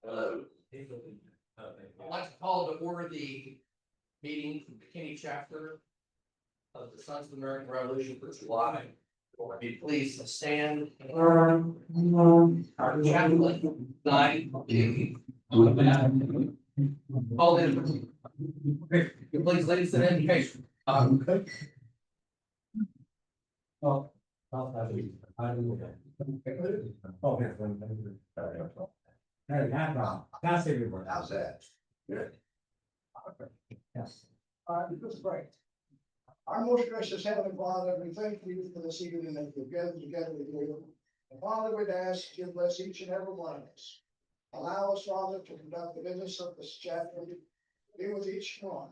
I'd like to call to order the meeting from the McKinney chapter of the Sons of the American Revolution for July. Be pleased to stand. Our chaplain tonight. Call in. You please lead us in invocation. Okay. That's everywhere. How's that? Good. Yes. This is great. Our most gracious Heavenly Father, we thank you for this evening that we've gathered together with you. And Father, we'd ask you to bless each and every one of us. Allow us, Father, to conduct the business of this chapter. Be with each one.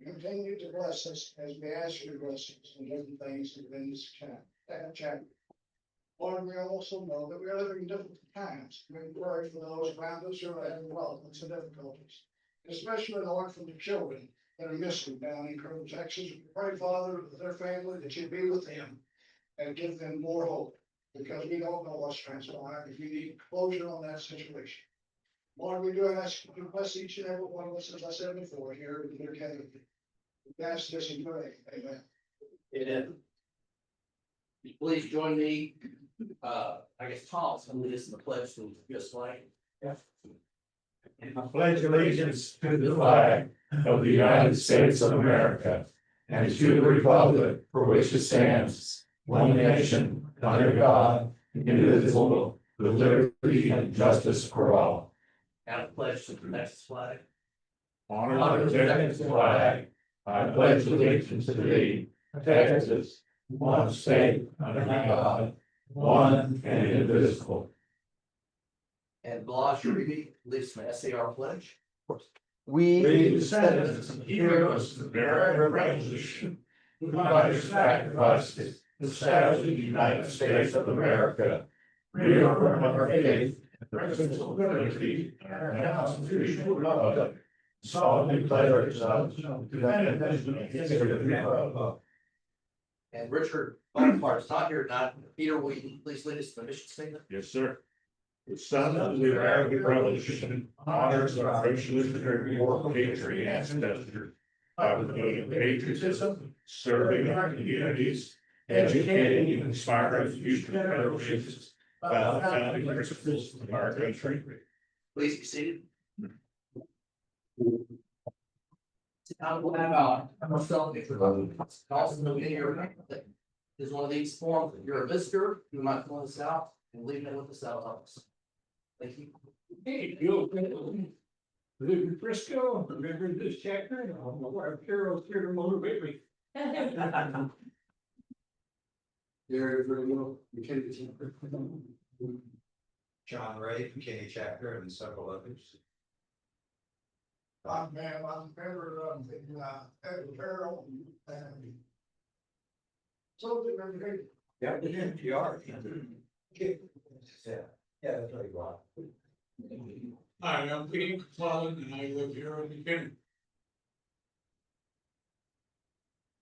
Continue to bless us as we ask your blessings and different things within this chapter. Lord, we also know that we are living in difficult times. We pray for those around us who are having problems and difficulties, especially, Lord, for the children that are missing down in Colonel, Texas. We pray, Father, for their family, that you be with them and give them more hope, because we don't know what's transpired. If you need closure on that situation, Lord, we do ask you to bless each and every one of us, as I said before, here in your kingdom. We ask this in your name. Amen. Amen. Please join me. I guess Tom's going to lead us in the pledge to just like. I pledge allegiance to the flag of the United States of America and to the republic for which it stands, one nation, under God, indivisible, with liberty and justice for all. And I pledge to the next flag. Honor the Texas flag. I pledge allegiance to thee, Texas, one state under God, one and indivisible. And Blas, you read leads from SAR pledge. We, the descendants and heroes of the American Revolution, who by their sacrifices established the United States of America, reaffirm our faith in the principles of liberty and our constitutional republic, solemnly pledge ourselves to defend and the republic. And Richard Bonaparte is not here tonight. Peter, will you please lead us to the mission statement? Yes, sir. The Sons of the American Revolution honors our Revolutionary War patriot ancestors by promoting patriotism, serving our communities, educating and inspiring future generations about the founding principles of our country. Please be seated. I will have myself, if also know in your is one of these forms. If you're a visitor, you might fill this out and leave it with us out of office. Thank you. Hey, Bill, live in Frisco, remember this chapter? I don't know why Carol's here to motivate me. John Ray, McKinney chapter, and several others. Man, I'm member of the Carol and. So, Yeah, you are. Yeah, that's right, Rob. Hi, I'm Peter McClellan and I live here in McKinney.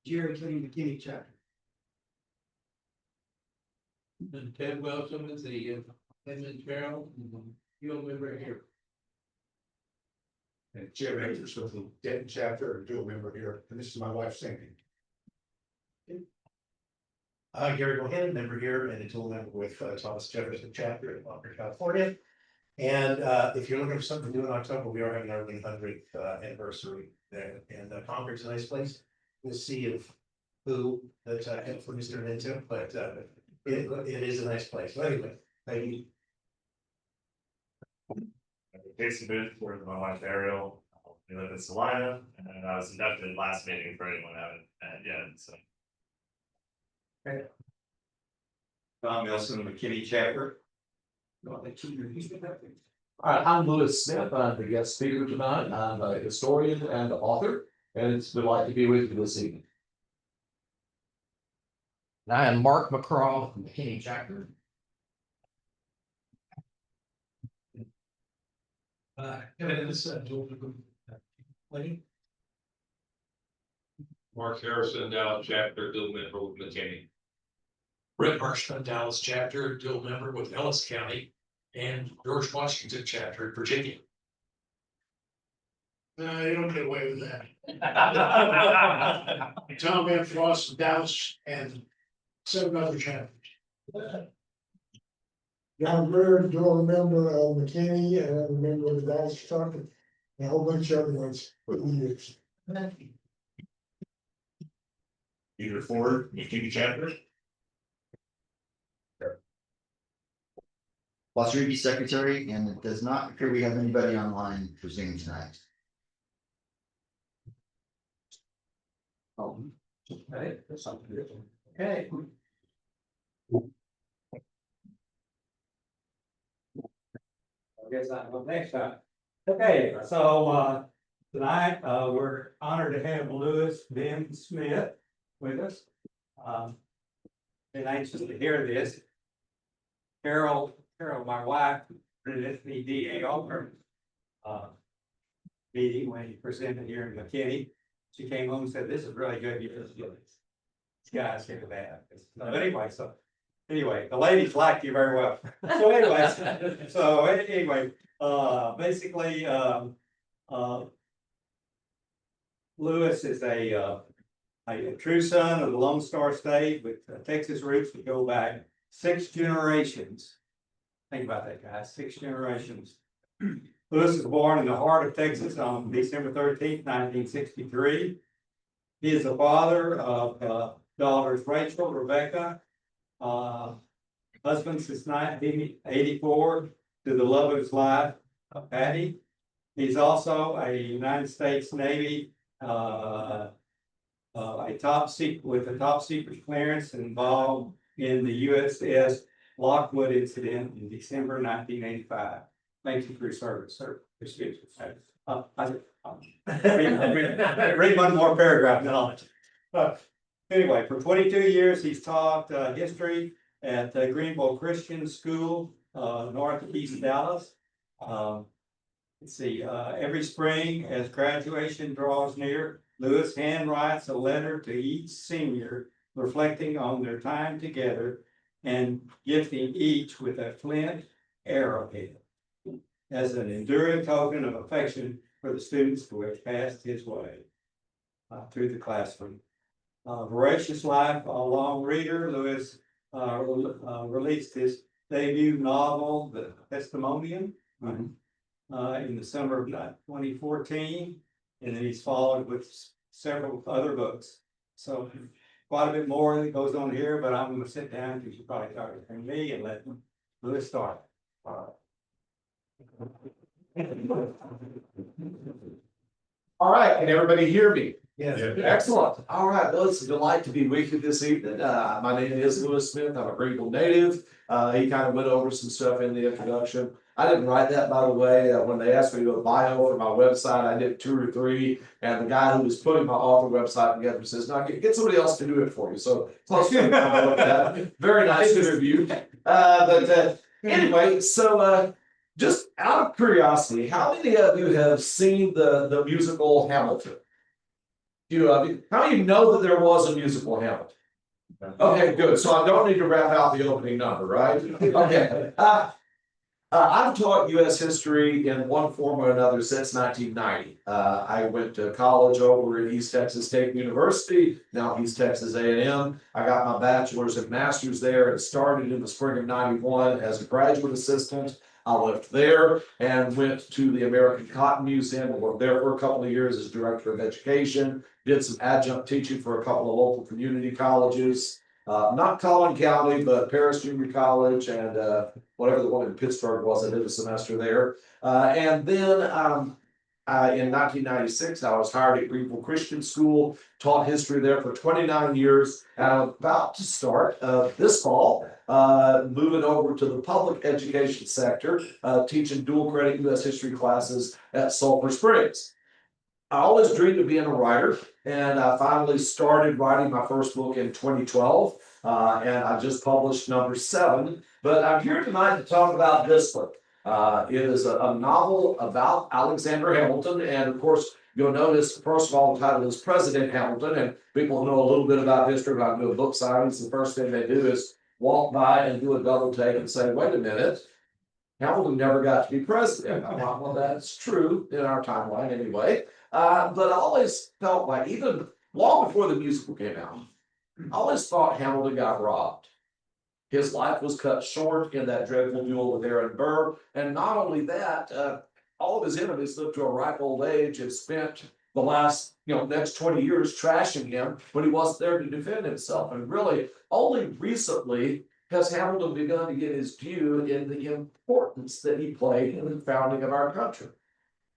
Jerry McKinney chapter. And Ted Wilson is the Edmund Carroll, you'll live right here. And Jim Andrews with the Denton chapter, a dual member here, and this is my wife Sandy. Gary Bohannon, member here, and a dual member with Thomas Jefferson chapter in Long Beach, California. And if you're looking for something to do in October, we are having our 100th anniversary there, and Concord's a nice place. We'll see if who that California's turned into, but it is a nice place. But anyway, thank you. Jason Booth, for my wife Ariel. We live in Salina, and I was inducted last meeting for anyone haven't yet. So. Tom Nelson, McKinney chapter. All right, I'm Lewis Smith. I'm the guest speaker tonight. I'm a historian and author, and it's a delight to be with you this evening. And I am Mark McCraw from McKinney chapter. Mark Harrison, Dallas chapter, dual member with McKinney. Brett Marshman, Dallas chapter, dual member with Ellis County. and George Washington chapter in Virginia. No, you don't get away with that. Tom Van Frost, Dallas, and 7 other chapters. John Bird, dual member of McKinney, and a member of the Dallas Truck, and a whole bunch of other ones for the years. Peter Ford, McKinney chapter. Watch Ruby secretary, and it does not appear we have anybody online for Zoom tonight. Oh, okay, that's something different. Okay. I guess I'm up next time. Okay, so tonight we're honored to have Lewis Ben Smith with us. Been anxious to hear this. Carol, my wife, presented me DA over meeting when he presented here in McKinney. She came home and said, "This is really good. These guys here that." So anyway, the ladies liked you very well. So anyway, basically, Lewis is a true son of the Lone Star State with Texas roots that go back 6 generations. Think about that, guys, 6 generations. Lewis was born in the heart of Texas on December 13th, 1963. He is the father of daughters Rachel, Rebecca, husband since 1984 to the love of his life, Patty. He's also a United States Navy, a top secret with a top secret clearance involved in the USS Lockwood incident in December 1985. Thank you for your service, sir. Excuse me. Read one more paragraph now. Anyway, for 22 years, he's taught history at Greenville Christian School, northeast Dallas. Let's see, every spring as graduation draws near, Lewis handwrites a letter to each senior reflecting on their time together and gifting each with a flint arrowhead as an enduring token of affection for the students who have passed his way through the classroom. Voracious life, a long reader, Lewis released his debut novel, The Testimonium, in the summer of 2014, and then he's followed with several other books. So quite a bit more that goes on here, but I'm going to sit down because you probably tired of me and let Lewis start. All right, can everybody hear me? Yes. Excellent. All right, well, it's a delight to be with you this evening. My name is Lewis Smith. I'm a Greenville native. He kind of went over some stuff in the introduction. I didn't write that, by the way. When they asked me to do a bio for my website, I did 2 or 3. And the guy who was putting my author website together says, "No, get somebody else to do it for you." So close to that. Very nice interview. Anyway, so just out of curiosity, how many of you have seen the musical Hamilton? How many of you know that there was a musical Hamilton? Okay, good. So I don't need to wrap out the opening number, right? Okay. I've taught U.S. history in one form or another since 1990. I went to college over at East Texas State University, now East Texas A&M. I got my bachelor's and master's there and started in the spring of '91 as a graduate assistant. I left there and went to the American Cotton Museum. I worked there for a couple of years as director of education, did some adjunct teaching for a couple of local community colleges. Not Collin County, but Paris Junior College and whatever the one in Pittsburgh was. I did a semester there. And then in 1996, I was hired at Greenville Christian School, taught history there for 29 years. And I'm about to start this fall, moving over to the public education sector, teaching dual credit U.S. history classes at Sulphur Springs. I always dreamed of being a writer, and I finally started writing my first book in 2012, and I just published number 7. But I'm here tonight to talk about this book. It is a novel about Alexander Hamilton, and of course, you'll notice, first of all, the title is President Hamilton, and people who know a little bit about history, about doing book signings, the first thing they do is walk by and do a double take and say, "Wait a minute, Hamilton never got to be president. I thought, well, that's true in our timeline anyway. But I always felt like, even long before the musical came out, I always thought Hamilton got robbed. His life was cut short in that dreadful duel with Aaron Burr. And not only that, all of his enemies lived to a ripe old age and spent the last, next 20 years trashing him when he wasn't there to defend himself. And really, only recently has Hamilton begun to get his due in the importance that he played in the founding of our country.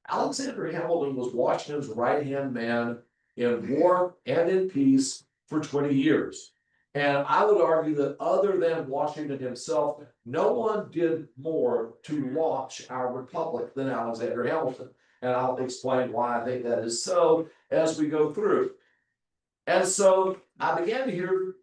Alexander Hamilton was Washington's right-hand man in war and in peace for 20 years. And I would argue that other than Washington himself, no one did more to launch our republic than Alexander Hamilton. And I'll explain why I think that is so as we go through. And so I began to hear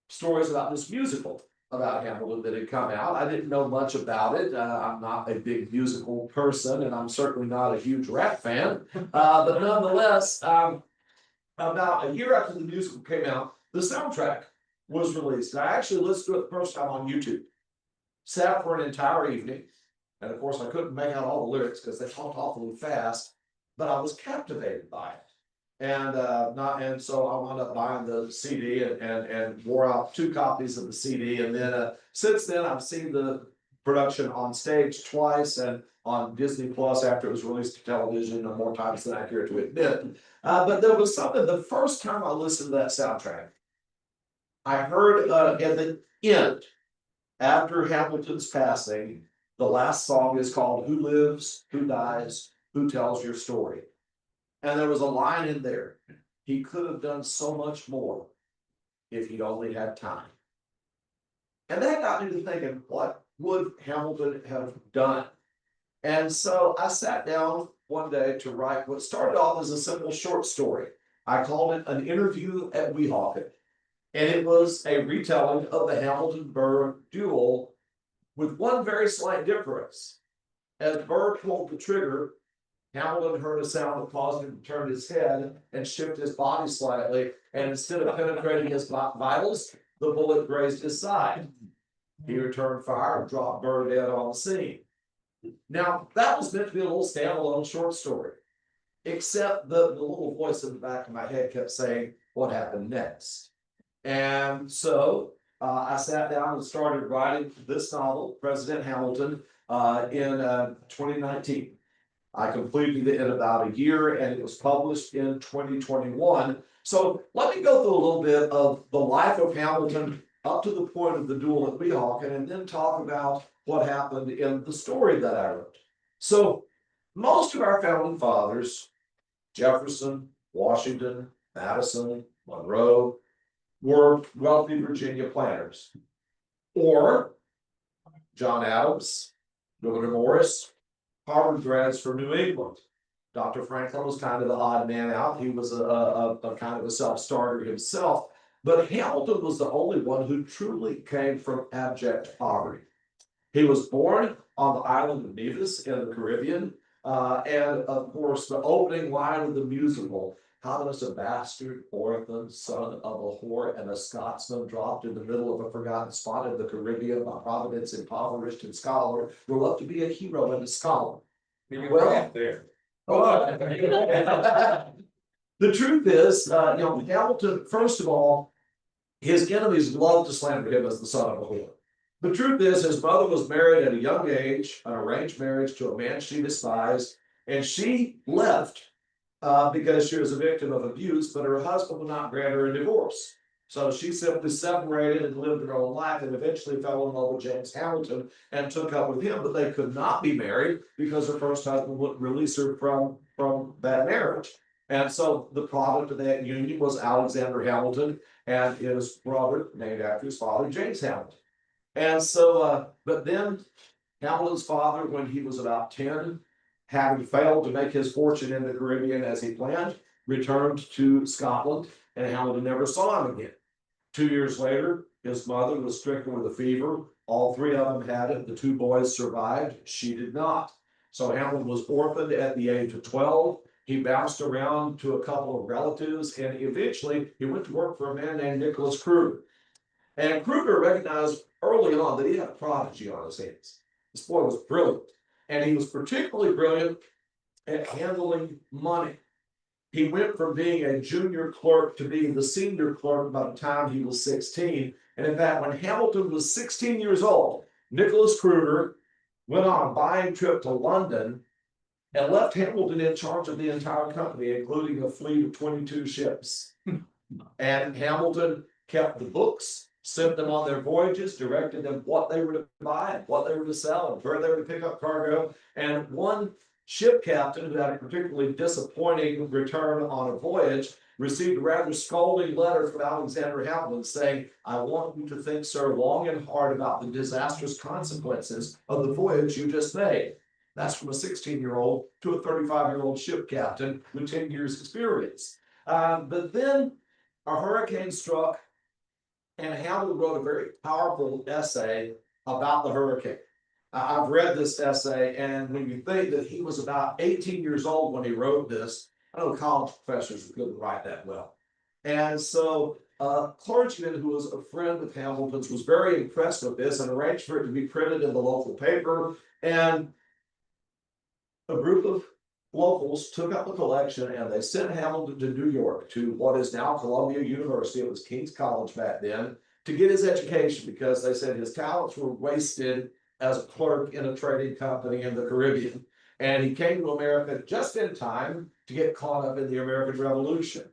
stories about this musical about Hamilton that had come out. I didn't know much about it. I'm not a big musical person, and I'm certainly not a huge rap fan. But nonetheless, about a year after the musical came out, the soundtrack was released. And I actually listened to it the first time on YouTube. Sat for an entire evening. And of course, I couldn't make out all the lyrics because they talked awfully fast, but I was captivated by it. And so I wound up buying the CD and wore out 2 copies of the CD. And then since then, I've seen the production on stage twice and on Disney Plus after it was released to television more times than I care to admit. But there was something, the first time I listened to that soundtrack, I heard at the end, after Hamilton's passing, the last song is called "Who Lives, Who Dies, Who Tells Your Story?" And there was a line in there. He could have done so much more if he'd only had time. And that got me to thinking, what would Hamilton have done? And so I sat down one day to write what started off as a simple short story. I called it An Interview at Weehawken. And it was a retelling of the Hamilton-Burr duel with one very slight difference. As Burr pulled the trigger, Hamilton heard a sound that caused him to turn his head and shift his body slightly, and instead of penetrating his vitals, the bullet grazed his side. He returned fire and dropped Burr dead on the scene. Now, that was meant to be a little standalone short story, except the little voice in the back of my head kept saying, what happened next? And so I sat down and started writing this novel, President Hamilton, in 2019. I completed it in about a year, and it was published in 2021. So let me go through a little bit of the life of Hamilton up to the point of the duel at Weehawken, and then talk about what happened in the story that I wrote. So most of our founding fathers, Jefferson, Washington, Madison, Monroe, were wealthy Virginia planters. Or John Adams, Gouverneur Morris, Harvard grads from New England. Dr. Franklin was kind of the odd man out. He was a kind of a self-starter himself. But Hamilton was the only one who truly came from abject poverty. He was born on the island of Nevis in the Caribbean. And of course, the opening line of the musical, how does a bastard orphan, son of a whore and a Scotsman, dropped in the middle of a forgotten spot in the Caribbean by Providence, impoverished and scholar, grew up to be a hero and a scholar. Well, there. The truth is, Hamilton, first of all, his enemies loved to slander him as the son of a whore. The truth is, his mother was married at a young age, an arranged marriage to a man she despised, and she left because she was a victim of abuse, but her husband would not grant her a divorce. So she simply separated and lived her own life, and eventually fell in love with James Hamilton and took up with him, but they could not be married because her first husband wouldn't release her from that marriage. And so the product of that union was Alexander Hamilton and his brother, named after his father, James Hamilton. And so, but then Hamilton's father, when he was about 10, having failed to make his fortune in the Caribbean as he planned, returned to Scotland, and Hamilton never saw him again. 2 years later, his mother was stricken with a fever. All 3 of them had it. The 2 boys survived. She did not. So Hamilton was orphaned at the age of 12. He bounced around to a couple of relatives, and eventually he went to work for a man named Nicholas Kruger. And Kruger recognized early on that he had a prodigy on his hands. This boy was brilliant, and he was particularly brilliant at handling money. He went from being a junior clerk to being the senior clerk by the time he was 16. And in fact, when Hamilton was 16 years old, Nicholas Kruger went on a buying trip to London and left Hamilton in charge of the entire company, including a fleet of 22 ships. And Hamilton kept the books, sent them on their voyages, directed them what they were to buy, and what they were to sell, and where they were to pick up cargo. And one ship captain who had a particularly disappointing return on a voyage received a rather scolding letter from Alexander Hamilton saying, "I want you to think, sir, long and hard about the disastrous consequences of the voyage you just made." That's from a 16-year-old to a 35-year-old ship captain with 10 years experience. But then a hurricane struck, and Hamilton wrote a very powerful essay about the hurricane. I've read this essay, and when you think that he was about 18 years old when he wrote this, I know college professors couldn't write that well. And so a clergyman who was a friend of Hamilton's was very impressed with this and arranged for it to be printed in the local paper. And a group of locals took up the collection and they sent Hamilton to New York, to what is now Columbia University. It was King's College back then, to get his education, because they said his talents were wasted as a clerk in a trading company in the Caribbean. And he came to America just in time to get caught up in the American Revolution.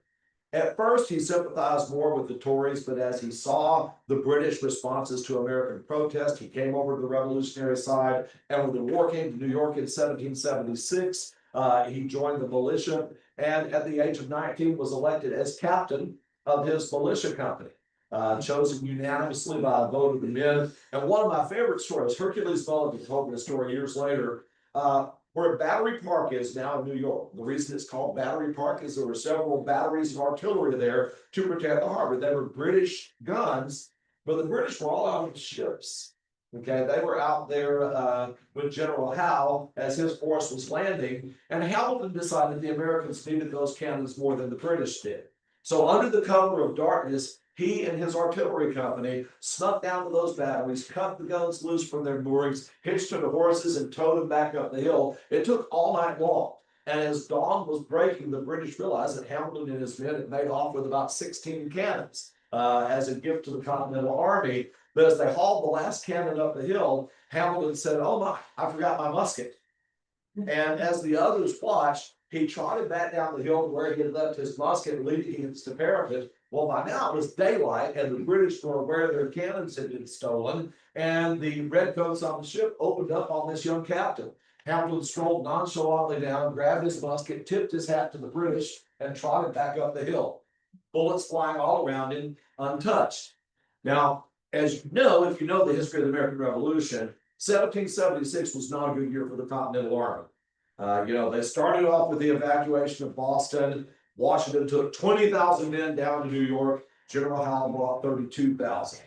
At first, he sympathized more with the Tories, but as he saw the British responses to American protest, he came over to the revolutionary side. And when the war came to New York in 1776, he joined the militia, and at the age of 19 was elected as captain of his militia company. Chosen unanimously by a vote of the men. And one of my favorite stories, Hercules Mulligan told me a story years later, where Battery Park is now in New York. The reason it's called Battery Park is there were several batteries of artillery there to protect the harbor. They were British guns, but the British were all out on the ships. Okay, they were out there with General Howe as his force was landing, and Hamilton decided the Americans needed those cannons more than the British did. So under the cover of darkness, he and his artillery company snuck down to those batteries, cut the guns loose from their moorings, hitched to the horses, and towed them back up the hill. It took all night long. And as dawn was breaking, the British realized that Hamilton and his men had made off with about 16 cannons as a gift to the Continental Army. But as they hauled the last cannon up the hill, Hamilton said, "Oh my, I forgot my musket." And as the others watched, he trotted back down the hill to where he had left his musket, leading against the parapet. Well, by now it was daylight, and the British were aware their cannons had been stolen, and the redcoats on the ship opened up on this young captain. Hamilton strolled nonchalantly down, grabbed his musket, tipped his hat to the British, and trotted back up the hill. Bullets flying all around him, untouched. Now, as you know, if you know the history of the American Revolution, 1776 was not a good year for the Continental Army. They started off with the evacuation of Boston. Washington took 20,000 men down to New York. General Howe brought 32,000.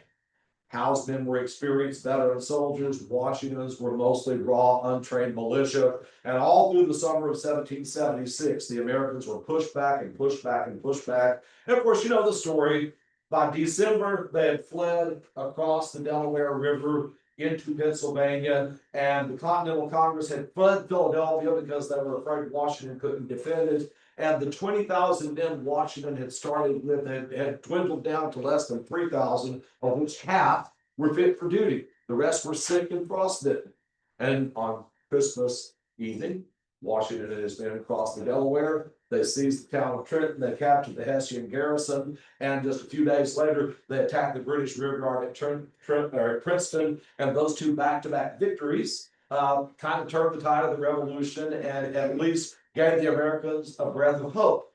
Howe's men were experienced veteran soldiers. Washington's were mostly raw, untrained militia. And all through the summer of 1776, the Americans were pushed back and pushed back and pushed back. And of course, you know the story. By December, they had fled across the Delaware River into Pennsylvania, and the Continental Congress had fled Philadelphia because they were afraid Washington couldn't defend it. And the 20,000 men Washington had started with had dwindled down to less than 3,000, of which half were fit for duty. The rest were sick and frostbitten. And on Christmas evening, Washington and his men crossed the Delaware. They seized the town of Trenton. They captured the Hessian garrison. And just a few days later, they attacked the British rearguard at Princeton. And those two back-to-back victories kind of turned the tide of the revolution and at least gave the Americans a breath of hope.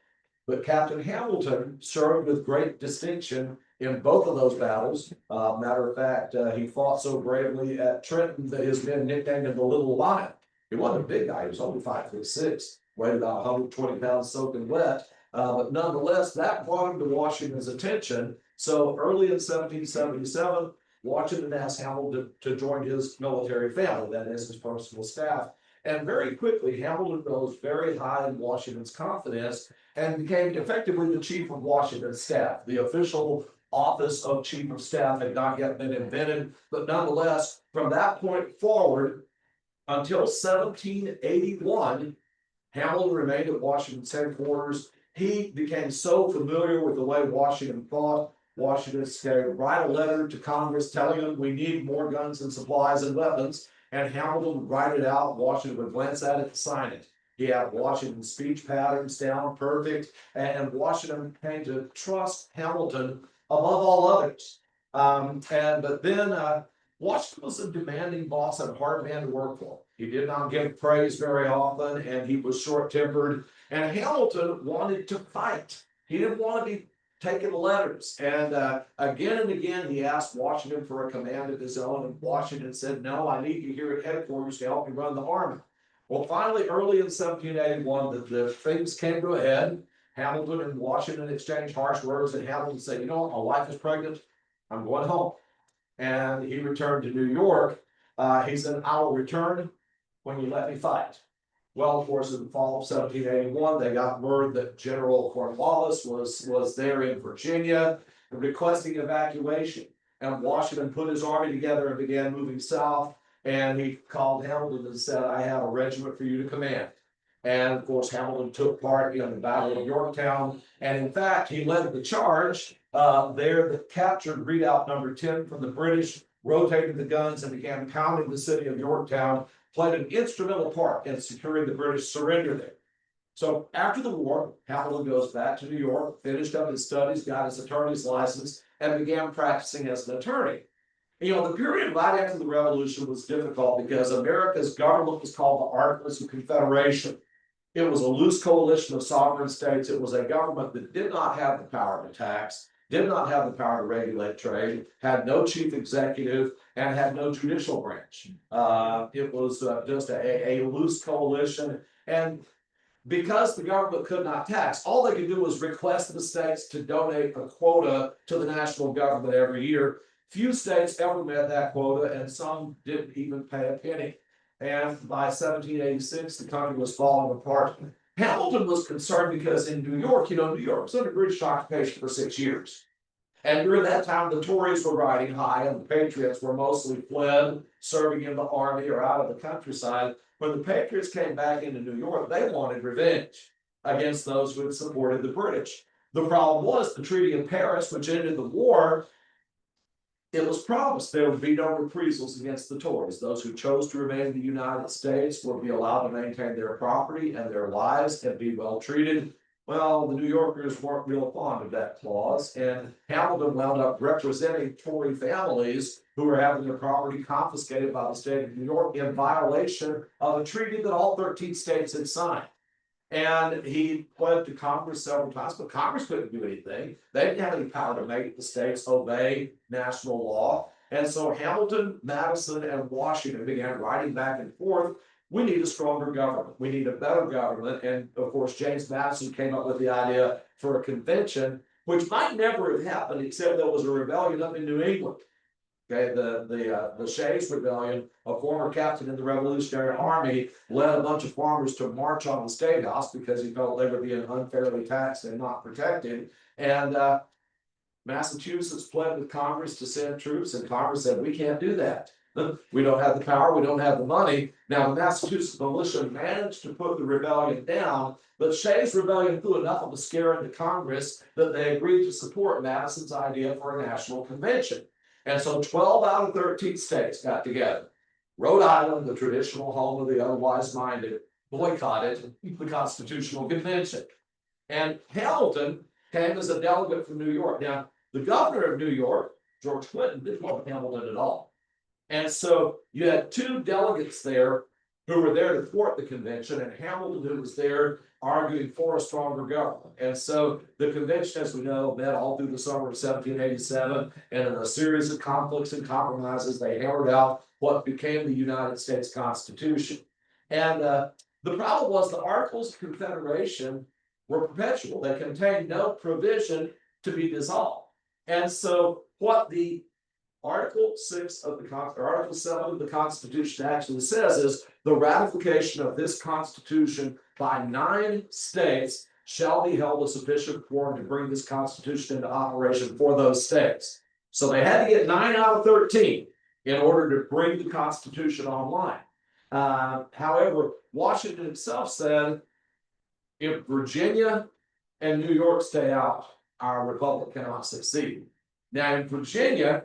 But Captain Hamilton served with great distinction in both of those battles. Matter of fact, he fought so bravely at Trenton that his men nicknamed him the Little Lion. He wasn't a big guy. He was only 5'6", weighed about 120 pounds soaking wet. But nonetheless, that brought him to Washington's attention. So early in 1777, Washington asked Hamilton to join his military family, that is, his personal staff. And very quickly, Hamilton rose very high in Washington's confidence and became effectively the chief of Washington's staff. The official office of chief of staff had not yet been invented, but nonetheless, from that point forward, Until 1781, Hamilton remained at Washington's headquarters. He became so familiar with the way Washington thought. Washington said, write a letter to Congress telling them we need more guns and supplies and weapons. And Hamilton would write it out. Washington would glance at it and sign it. He had Washington's speech patterns down perfect. And Washington came to trust Hamilton above all others. But then Washington was a demanding boss and a hard man to work for. He did not give praise very often, and he was short-tempered. And Hamilton wanted to fight. He didn't want to be taking letters. And again and again, he asked Washington for a command of his own, and Washington said, no, I need you here at headquarters to help me run the army. Well, finally, early in 1781, the things came to a head. Hamilton and Washington exchanged harsh words, and Hamilton said, you know what, my wife is pregnant. I'm going home. And he returned to New York. He said, I will return when you let me fight. Well, of course, in the fall of 1781, they got word that General Cornwallis was there in Virginia requesting evacuation. And Washington put his army together and began moving south. And he called Hamilton and said, I have a regiment for you to command. And of course, Hamilton took part in the Battle of Yorktown. And in fact, he led the charge there that captured Redoubt number 10 from the British, rotated the guns and began pounding the city of Yorktown, played an instrumental part in securing the British surrender there. So after the war, Hamilton goes back to New York, finished up his studies, got his attorney's license, and began practicing as an attorney. You know, the period right after the Revolution was difficult because America's government was called the Articles of Confederation. It was a loose coalition of sovereign states. It was a government that did not have the power to tax, did not have the power to regulate trade, had no chief executive, and had no judicial branch. It was just a loose coalition. And because the government could not tax, all they could do was request the states to donate a quota to the national government every year. Few states ever met that quota, and some didn't even pay a penny. And by 1786, the country was falling apart. Hamilton was concerned because in New York, you know, New York was under British occupation for 6 years. And during that time, the Tories were riding high and the Patriots were mostly fled, serving in the army or out of the countryside. When the Patriots came back into New York, they wanted revenge against those who had supported the British. The problem was the Treaty of Paris, which ended the war. It was promised there would be no reprisals against the Tories. Those who chose to remain in the United States would be allowed to maintain their property and their lives and be well treated. Well, the New Yorkers weren't real fond of that clause, and Hamilton wound up representing Tory families who were having their property confiscated by the state of New York in violation of a treaty that all 13 states had signed. And he pled to Congress several times, but Congress couldn't do anything. They didn't have any power to make the states obey national law. And so Hamilton, Madison, and Washington began writing back and forth. We need a stronger government. We need a better government. And of course, James Madison came up with the idea for a convention, which might never have happened except there was a rebellion up in New England. Okay, the Shays Rebellion, a former captain in the Revolutionary Army, led a bunch of farmers to march on the State House because he felt they were being unfairly taxed and not protected. And Massachusetts pled with Congress to send troops, and Congress said, we can't do that. We don't have the power, we don't have the money. Now, the Massachusetts militia managed to put the rebellion down, but Shays' rebellion threw enough of a scare into Congress that they agreed to support Madison's idea for a national convention. And so 12 out of 13 states got together. Rhode Island, the traditional home of the otherwise minded, boycotted the Constitutional Convention. And Hamilton came as a delegate from New York. Now, the governor of New York, George Clinton, didn't want Hamilton at all. And so you had two delegates there who were there to thwart the convention, and Hamilton, who was there arguing for a stronger government. And so the convention, as we know, met all through the summer of 1787, and in a series of conflicts and compromises, they hammered out what became the United States Constitution. And the problem was the Articles of Confederation were perpetual. They contained no provision to be dissolved. And so what the Article 7 of the Constitution actually says is the ratification of this Constitution by 9 states shall be held a sufficient quorum to bring this Constitution into operation for those states. So they had to get 9 out of 13 in order to bring the Constitution online. However, Washington himself said, if Virginia and New York stay out, our republic cannot succeed. Now, in Virginia,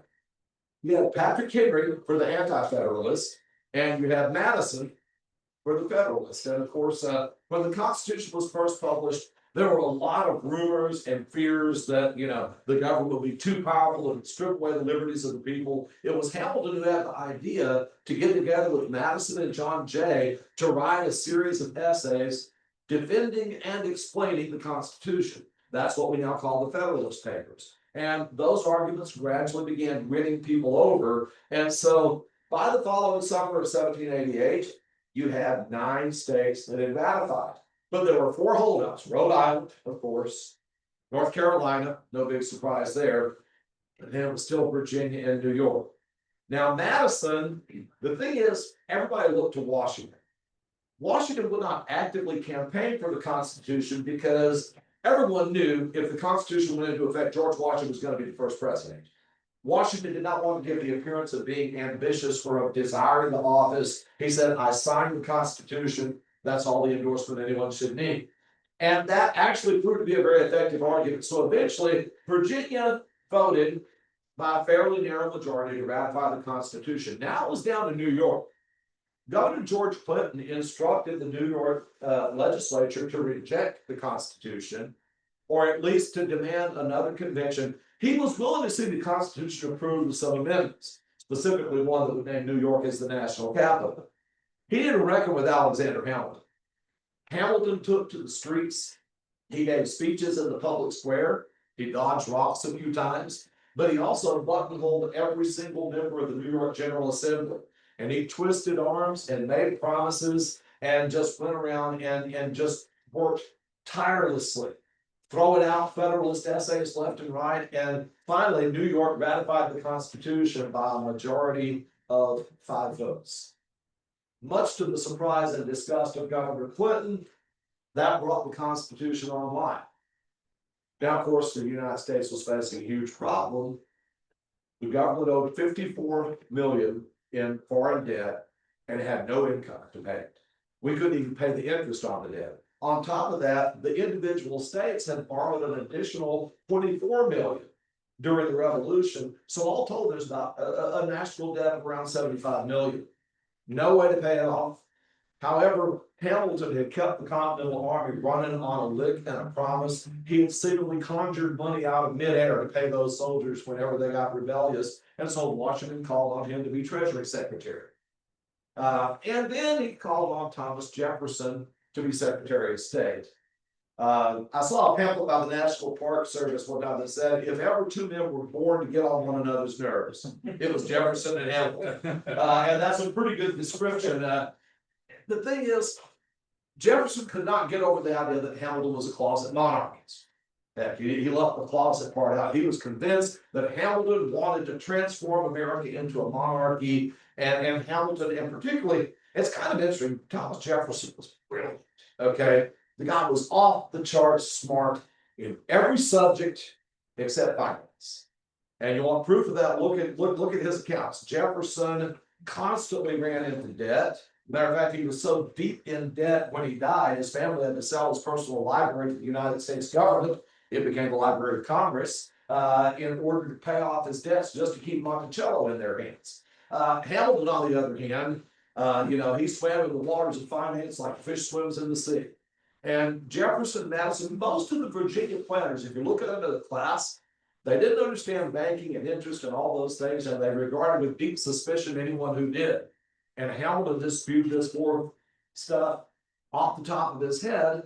you have Patrick Henry for the anti-federalist, and you have Madison for the Federalist. And of course, when the Constitution was first published, there were a lot of rumors and fears that, the government would be too powerful and strip away the liberties of the people. It was Hamilton who had the idea to get together with Madison and John Jay to write a series of essays defending and explaining the Constitution. That's what we now call the Federalist Papers. And those arguments gradually began winning people over. And so by the following summer of 1788, you had 9 states that had ratified. But there were 4 holdouts: Rhode Island, of course, North Carolina, no big surprise there, and then it was still Virginia and New York. Now, Madison, the thing is, everybody looked to Washington. Washington would not actively campaign for the Constitution because everyone knew if the Constitution went into effect, George Washington was going to be the first president. Washington did not want to give the appearance of being ambitious or of desiring the office. He said, I signed the Constitution. That's all the endorsement anyone should need. And that actually proved to be a very effective argument. So eventually, Virginia voted by a fairly narrow majority to ratify the Constitution. Now it was down to New York. Governor George Clinton instructed the New York legislature to reject the Constitution, or at least to demand another convention. He was willing to see the Constitution approved with some amendments, specifically one that would name New York as the national capital. He didn't reckon with Alexander Hamilton. Hamilton took to the streets. He gave speeches in the public square. He dodged rocks a few times, but he also buttonholed every single member of the New York General Assembly. And he twisted arms and made promises and just went around and just worked tirelessly, throwing out Federalist essays left and right. And finally, New York ratified the Constitution by a majority of 5 votes. Much to the surprise and disgust of Governor Clinton, that brought the Constitution online. Now, of course, the United States was facing a huge problem. The government owed $54 million in foreign debt and had no income to pay it. We couldn't even pay the interest on the debt. On top of that, the individual states had borrowed an additional $24 million during the Revolution. So all told, there's about a national debt of around $75 million. No way to pay it off. However, Hamilton had kept the Continental Army running on a lick and a promise. He had seemingly conjured money out of midair to pay those soldiers whenever they got rebellious. And so Washington called on him to be Treasury Secretary. And then he called on Thomas Jefferson to be Secretary of State. I saw a pamphlet by the National Park Service one time that said, if ever 2 men were born to get on one another's nerves, it was Jefferson and Hamilton. And that's a pretty good description. The thing is, Jefferson could not get over the idea that Hamilton was a closet monarchist. He left the closet part out. He was convinced that Hamilton wanted to transform America into a monarchy, and Hamilton, and particularly, it's kind of interesting, Thomas Jefferson was brilliant, okay? The guy was off the charts smart in every subject except finance. And you want proof of that, look at his accounts. Jefferson constantly ran into debt. Matter of fact, he was so deep in debt when he died, his family had to sell his personal library to the United States government. It became the Library of Congress in order to pay off his debts, just to keep Monticello in their hands. Hamilton, on the other hand, he swam in the waters of finance like a fish swims in the sea. And Jefferson, Madison, most of the Virginia planters, if you look at the class, they didn't understand banking and interest and all those things, and they regarded with deep suspicion anyone who did. And Hamilton disputed this more stuff off the top of his head.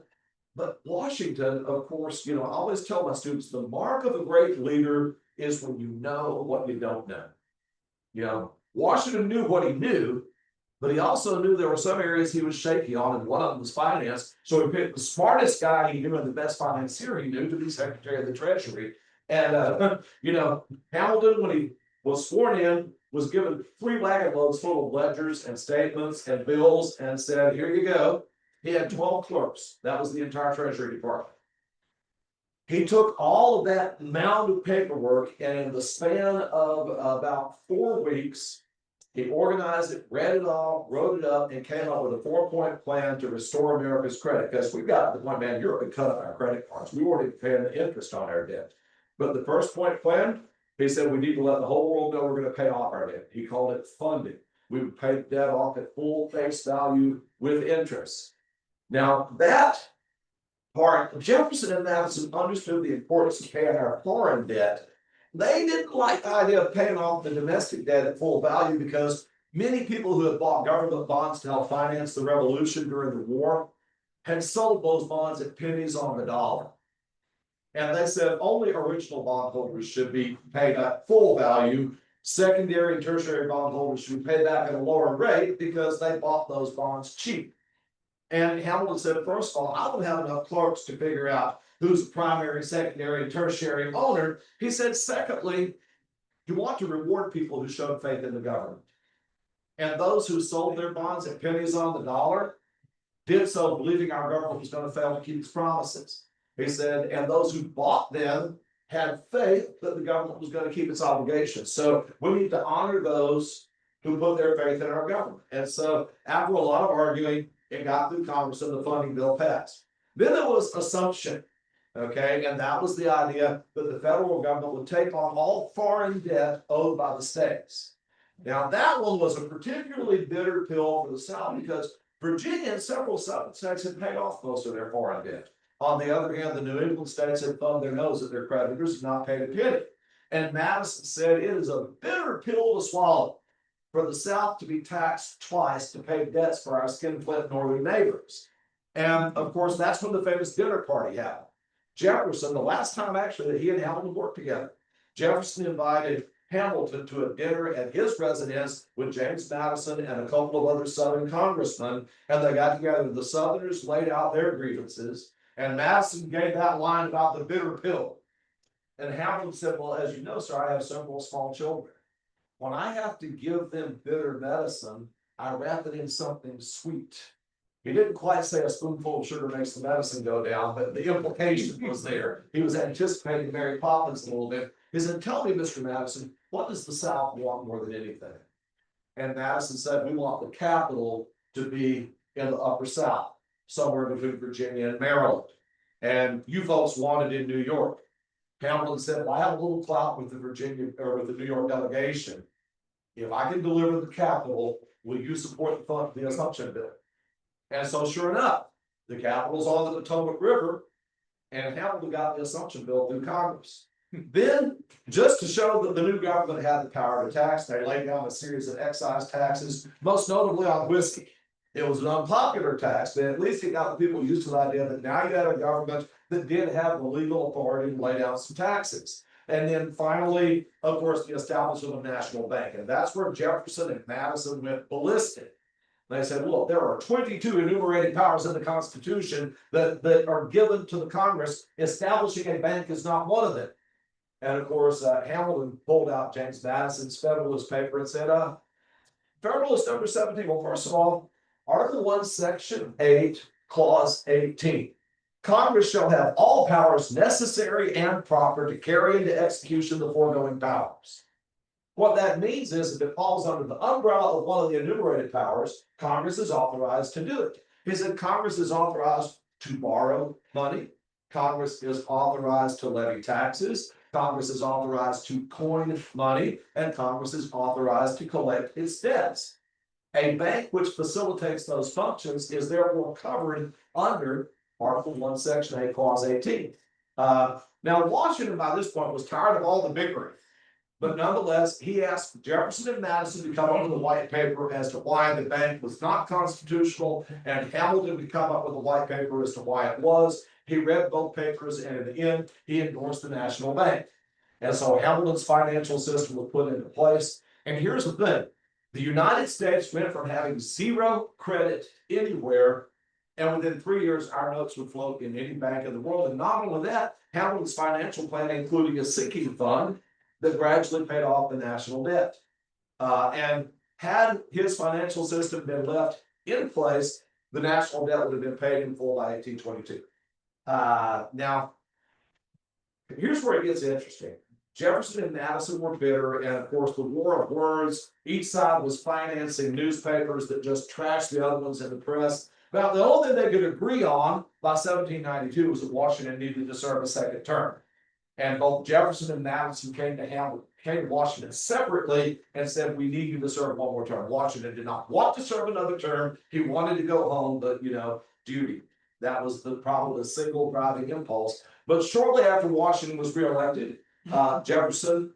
But Washington, of course, I always tell my students, the mark of a great leader is when you know what you don't know. Washington knew what he knew, but he also knew there were some areas he was shaky on, and one of them was finance. So he picked the smartest guy he knew and the best financier he knew to be Secretary of the Treasury. And, Hamilton, when he was sworn in, was given 3 wagon loads full of ledgers and statements and bills and said, here you go. He had 12 clerks. That was the entire Treasury Department. He took all of that mound of paperwork, and in the span of about 4 weeks, He organized it, read it all, wrote it up, and came up with a 4-point plan to restore America's credit. Because we've got to the point, man, Europe had cut up our credit cards. We weren't even paying the interest on our debt. But the first point plan, he said we need to let the whole world know we're going to pay off our debt. He called it funding. We would pay the debt off at full face value with interest. Now that part, Jefferson and Madison understood the importance of paying our foreign debt. They didn't like the idea of paying off the domestic debt at full value because many people who had bought government bonds to help finance the revolution during the war had sold those bonds at pennies on the dollar. And they said only original bondholders should be paid at full value. Secondary and tertiary bondholders should be paid back at a lower rate because they bought those bonds cheap. And Hamilton said, first of all, I don't have enough clerks to figure out who's primary, secondary, and tertiary owner. He said, secondly, you want to reward people who showed faith in the government. And those who sold their bonds at pennies on the dollar did so believing our government was going to fail to keep its promises. He said, and those who bought them had faith that the government was going to keep its obligations. So we need to honor those who put their faith in our government. And so after a lot of arguing, it got through Congress and the funding bill passed. Then there was assumption, okay, and that was the idea that the federal government would take on all foreign debt owed by the states. Now that one was a particularly bitter pill for the South because Virginia and several southern states had paid off most of their foreign debt. On the other hand, the New England states had thumbed their nose at their creditors and not paid a penny. And Madison said it is a bitter pill to swallow for the South to be taxed twice to pay debts for our skinflint northern neighbors. And of course, that's when the famous dinner party happened. Jefferson, the last time actually that he and Hamilton worked together, Jefferson invited Hamilton to a dinner at his residence with James Madison and a couple of other Southern congressmen. And they got together, the Southerners laid out their grievances. And Madison gave that line about the bitter pill. And Hamilton said, well, as you know, sir, I have several small children. When I have to give them bitter medicine, I wrap it in something sweet. He didn't quite say a spoonful of sugar makes the medicine go down, but the implication was there. He was anticipating Mary Poppins a little bit. He said, tell me, Mr. Madison, what does the South want more than anything? And Madison said, we want the capital to be in the upper South, somewhere between Virginia and Maryland. And you folks want it in New York. Hamilton said, well, I have a little clout with the Virginia or with the New York delegation. If I can deliver the capital, will you support the assumption bill? And so sure enough, the capital's on the Potomac River, and Hamilton got the assumption bill through Congress. Then, just to show that the new government had the power to tax, they laid down a series of excise taxes, most notably on whiskey. It was an unpopular tax, but at least it got the people used to the idea that now you had a government that did have the legal authority to lay down some taxes. And then finally, of course, the establishment of a national bank. And that's where Jefferson and Madison went ballistic. They said, look, there are 22 enumerated powers in the Constitution that are given to the Congress. Establishing a bank is not one of them. And of course, Hamilton pulled out James Madison's Federalist paper and said, Federalist number 17. Well, first of all, Article 1, Section 8, Clause 18. Congress shall have all powers necessary and proper to carry into execution the foregoing powers. What that means is if it falls under the umbrella of one of the enumerated powers, Congress is authorized to do it. He said Congress is authorized to borrow money. Congress is authorized to levy taxes. Congress is authorized to coin money, and Congress is authorized to collect its debts. A bank which facilitates those functions is therefore covered under Article 1, Section 8, Clause 18. Now, Washington by this point was tired of all the bickering, but nonetheless, he asked Jefferson and Madison to come up with a white paper as to why the bank was not constitutional, and Hamilton to come up with a white paper as to why it was. He read both papers, and in the end, he endorsed the national bank. And so Hamilton's financial system was put into place. And here's the thing. The United States went from having zero credit anywhere, and within 3 years, our notes would float in any bank in the world. And not only that, Hamilton's financial plan including a sinking fund that gradually paid off the national debt. And had his financial system been left in place, the national debt would have been paid in full by 1822. Now, here's where it gets interesting. Jefferson and Madison were bitter, and of course, the war of words, each side was financing newspapers that just trashed the other ones in the press. About the only thing they could agree on by 1792 was that Washington needed to serve a second term. And both Jefferson and Madison came to Washington separately and said, we need you to serve one more term. Washington did not want to serve another term. He wanted to go home, but duty. That was probably the single driving impulse. But shortly after Washington was reelected, Jefferson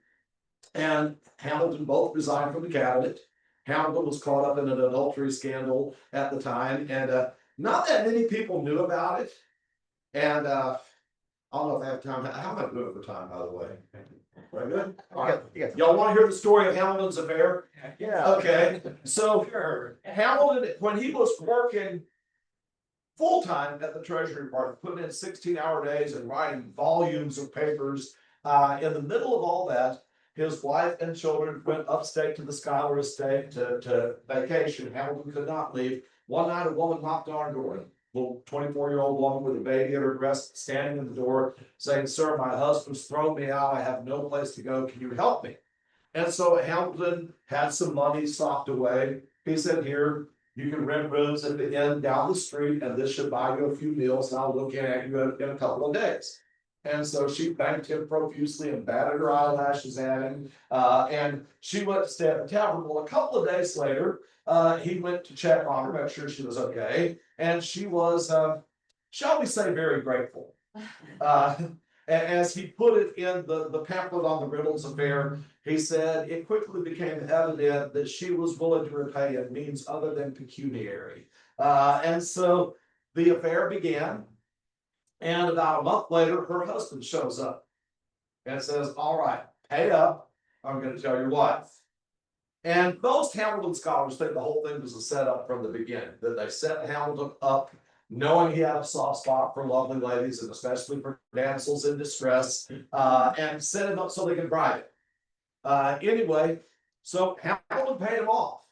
and Hamilton both resigned from the cabinet. Hamilton was caught up in an adultery scandal at the time, and not that many people knew about it. And I don't know if I have time. How am I doing for time, by the way? Very good. All right. Y'all want to hear the story of Hamilton's affair? Yeah. Okay. So Hamilton, when he was working full-time at the Treasury Department, putting in 16-hour days and writing volumes of papers, in the middle of all that, his wife and children went upstate to the Schuyler estate to vacation. Hamilton could not leave. One night, a woman knocked on our door. Little 24-year-old woman with a baby at her breast, standing in the door, saying, "Sir, my husband's thrown me out. I have no place to go. Can you help me?" And so Hamilton had some money socked away. He said, "Here, you can rent rooms at the inn down the street, and this should buy you a few meals, and I'll look at you in a couple of days." And so she thanked him profusely and batted her eyelashes at him. And she went to stay at the tavern. Well, a couple of days later, he went to check on her, make sure she was okay. And she was, shall we say, very grateful. As he put it in the pamphlet on the Reynolds affair, he said, it quickly became evident that she was willing to repay in means other than pecuniary. And so the affair began. And about a month later, her husband shows up and says, "All right, pay up. I'm going to tell your wife." And most Hamilton scholars think the whole thing was a setup from the beginning, that they set Hamilton up knowing he had a soft spot for lovely ladies and especially for damsels in distress, and set him up so they could bribe him. Anyway, so Hamilton paid him off.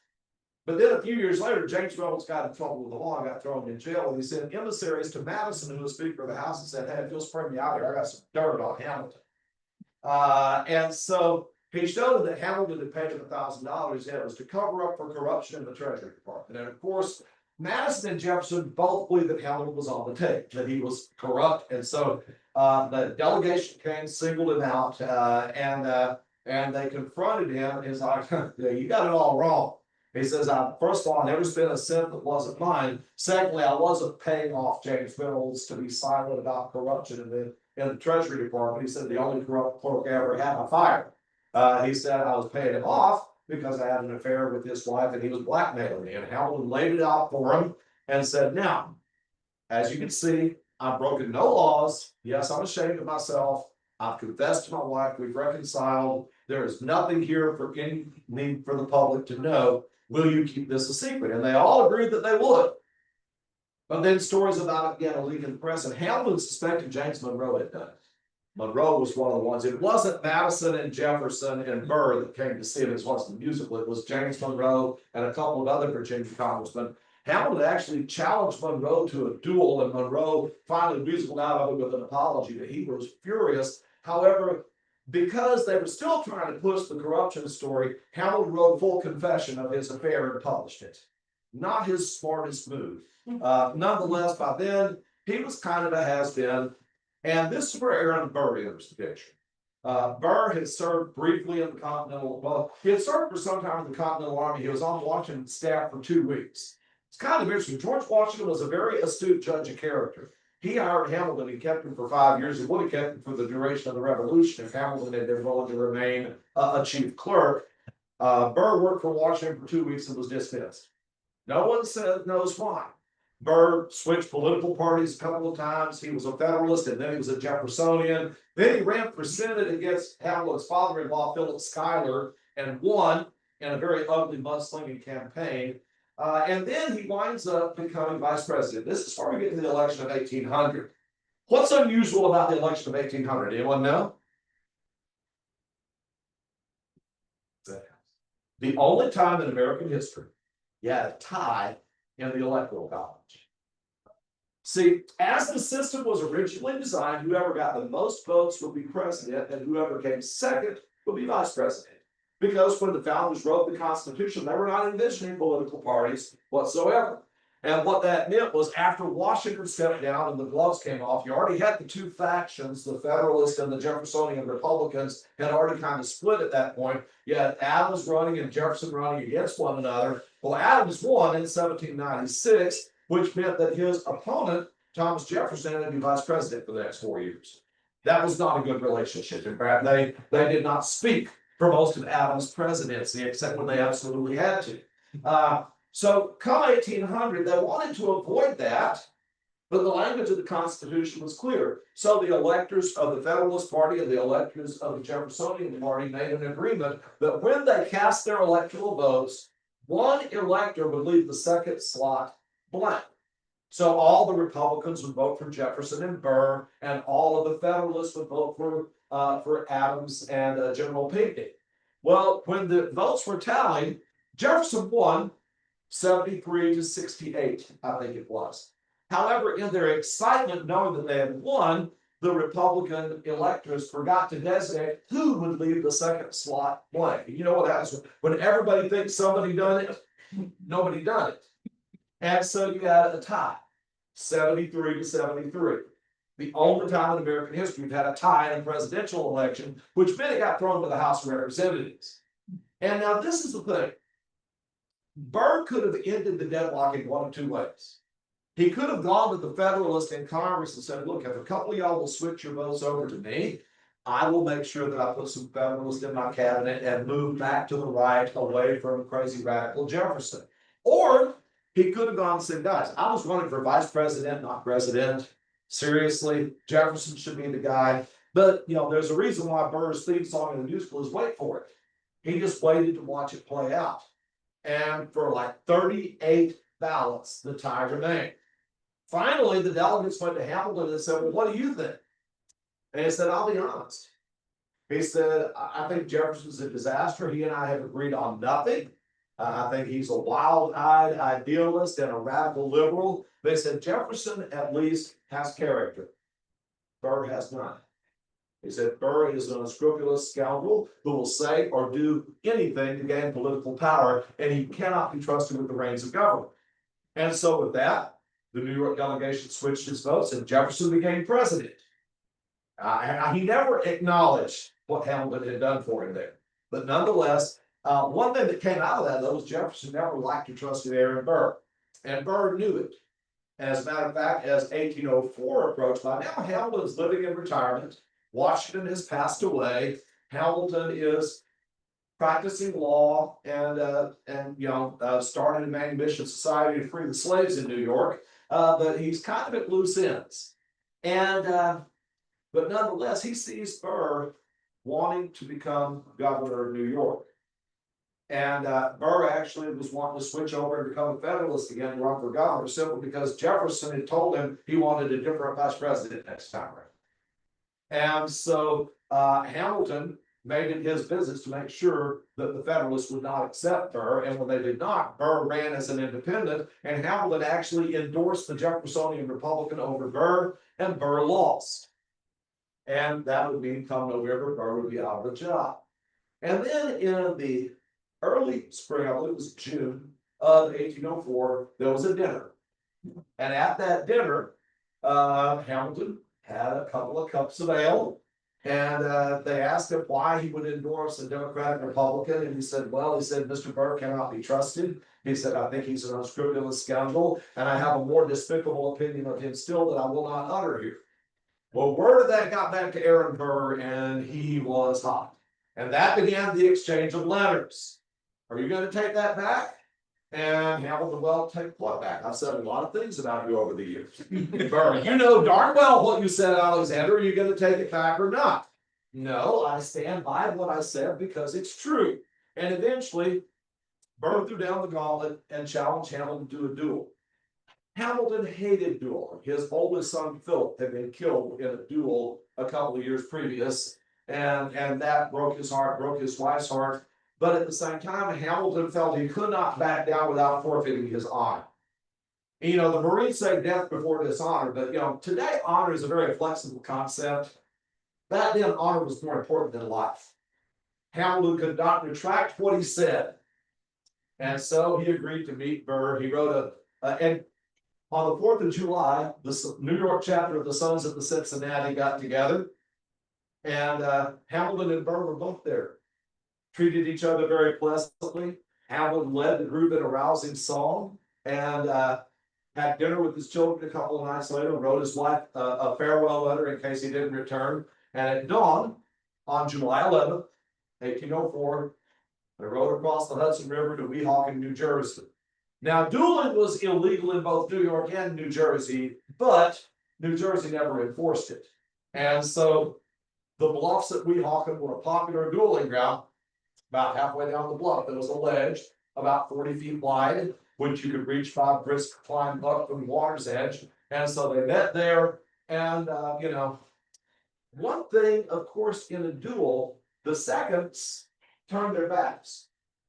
But then a few years later, James Reynolds got in trouble with the law and got thrown in jail. And he sent emissaries to Madison, who was Speaker of the House, and said, "Hey, if you'll spring me out here, I got some dirt on Hamilton." And so he showed that Hamilton had paid him $1,000, and it was to cover up for corruption in the Treasury Department. And of course, Madison and Jefferson both believed that Hamilton was on the tape, that he was corrupt. And so the delegation came, singled him out, and they confronted him. He's like, "Yeah, you got it all wrong." He says, "First of all, I never spent a cent that wasn't mine. Secondly, I wasn't paying off James Reynolds to be silent about corruption in the Treasury Department." He said, "The only corrupt clerk I ever had, I fired." He said, "I was paying him off because I had an affair with his wife and he was blackmailing me." And Hamilton laid it out for him and said, "Now, as you can see, I've broken no laws. Yes, I'm ashamed of myself. I've confessed to my wife. We've reconciled. There is nothing here for any need for the public to know. Will you keep this a secret?" And they all agreed that they would. But then stories about it began to leak in the press, and Hamilton suspected James Monroe had done it. Monroe was one of the ones. It wasn't Madison and Jefferson and Burr that came to see it as well as the musical. It was James Monroe and a couple of other Virginia congressmen. Hamilton actually challenged Monroe to a duel, and Monroe finally weaseled out of it with an apology that he was furious. However, because they were still trying to push the corruption story, Hamilton wrote a full confession of his affair and published it. Not his smartest move. Nonetheless, by then, he was kind of a has-been. And this is where Aaron Burr enters the picture. Burr had served briefly in the Continental, well, he had served for some time in the Continental Army. He was on Washington staff for 2 weeks. It's kind of interesting. George Washington was a very astute judge of character. He hired Hamilton and kept him for 5 years. He would have kept him for the duration of the Revolution if Hamilton had been willing to remain a chief clerk. Burr worked for Washington for 2 weeks and was dismissed. No one knows why. Burr switched political parties a couple of times. He was a Federalist and then he was a Jeffersonian. Then he ran for Senate against Hamilton's father-in-law, Philip Schuyler, and won in a very ugly mudslinging campaign. And then he winds up becoming vice president. This is where we get to the election of 1800. What's unusual about the election of 1800? Anyone know? The only time in American history you had a tie in the electoral college. See, as the system was originally designed, whoever got the most votes would be president, and whoever came second would be vice president. Because when the founders wrote the Constitution, they were not envisioning political parties whatsoever. And what that meant was after Washington stepped down and the gloves came off, you already had the two factions, the Federalists and the Jeffersonian Republicans, had already kind of split at that point. You had Adams running and Jefferson running against one another. Well, Adams won in 1796, which meant that his opponent, Thomas Jefferson, had to be vice president for the next 4 years. That was not a good relationship. In fact, they did not speak for most of Adams' presidency, except when they absolutely had to. So come 1800, they wanted to avoid that, but the language of the Constitution was clear. So the electors of the Federalist Party and the electors of the Jeffersonian Party made an agreement that when they cast their electoral votes, one elector would leave the second slot blank. So all the Republicans would vote for Jefferson and Burr, and all of the Federalists would vote for Adams and General Pinckney. Well, when the votes were tallied, Jefferson won 73 to 68, I think it was. However, in their excitement knowing that they had won, the Republican electors forgot to designate who would leave the second slot blank. You know what happens when everybody thinks somebody done it? Nobody done it. And so you had a tie, 73 to 73. The only time in American history we've had a tie in a presidential election, which meant it got thrown to the House of Representatives. And now this is the thing. Burr could have ended the deadlock in one of two ways. He could have gone to the Federalists in Congress and said, look, if a couple of y'all will switch your votes over to me, I will make sure that I put some Federalists in my cabinet and move back to the right away from crazy radical Jefferson. Or he could have gone and said, guys, I was running for vice president, not president. Seriously, Jefferson should be the guy. But, you know, there's a reason why Burr's theme song in the musical is Wait For It. He just waited to watch it play out. And for like 38 ballots, the tie remained. Finally, the delegates went to Hamilton and said, well, what do you think? And he said, I'll be honest. He said, I think Jefferson's a disaster. He and I have agreed on nothing. I think he's a wild-eyed idealist and a radical liberal. They said Jefferson at least has character. Burr has none. He said Burr is an unscrupulous scoundrel who will say or do anything to gain political power, and he cannot be trusted with the reins of government. And so with that, the New York delegation switched its votes and Jefferson became president. He never acknowledged what Hamilton had done for him there. But nonetheless, one thing that came out of that, though, was Jefferson never liked or trusted Aaron Burr. And Burr knew it. As a matter of fact, as 1804 approached, by now Hamilton is living in retirement. Washington has passed away. Hamilton is practicing law and started a manumission society to free the slaves in New York. But he's kind of at loose ends. And but nonetheless, he sees Burr wanting to become governor of New York. And Burr actually was wanting to switch over and become a Federalist again and run for governor, simply because Jefferson had told him he wanted a different vice president next time around. And so Hamilton made it his business to make sure that the Federalists would not accept Burr. And when they did not, Burr ran as an independent, and Hamilton actually endorsed the Jeffersonian Republican over Burr, and Burr lost. And that would mean come November, Burr would be out of a job. And then in the early spring, I believe it was June of 1804, there was a dinner. And at that dinner, Hamilton had a couple of cups of ale, and they asked him why he would endorse a Democratic Republican, and he said, Mr. Burr cannot be trusted. He said, I think he's an unscrupulous scoundrel, and I have a more despicable opinion of him still that I will not utter here. Well, word of that got back to Aaron Burr, and he was hot. And that began the exchange of letters. Are you going to take that back? And Hamilton, well, take what back? I've said a lot of things about you over the years. Burr, you know darn well what you said, Alexander. Are you going to take it back or not? No, I stand by what I said because it's true. And eventually, Burr threw down the gauntlet and challenged Hamilton to a duel. Hamilton hated dueling. His oldest son, Philip, had been killed in a duel a couple of years previous. And that broke his heart, broke his wife's heart. But at the same time, Hamilton felt he could not back down without forfeiting his honor. You know, the Marines say death before dishonor, but you know, today honor is a very flexible concept. Back then, honor was more important than life. Hamilton could not retract what he said. And so he agreed to meet Burr. He wrote and on the 4th of July, the New York chapter of the Sons of the Cincinnati got together. And Hamilton and Burr were both there. Treated each other very pleasantly. Hamilton led the group in a rousing song and had dinner with his children a couple of nights later, wrote his wife a farewell letter in case he didn't return. And at dawn on July 11th, 1804, they rode across the Hudson River to Weehawken, New Jersey. Now, dueling was illegal in both New York and New Jersey, but New Jersey never enforced it. And so the bluffs at Weehawken were a popular dueling ground. About halfway down the bluff, there was a ledge about 40 feet wide, which you could reach by a brisk climb up from the water's edge. And so they met there. And, you know, one thing, of course, in a duel, the seconds turn their backs.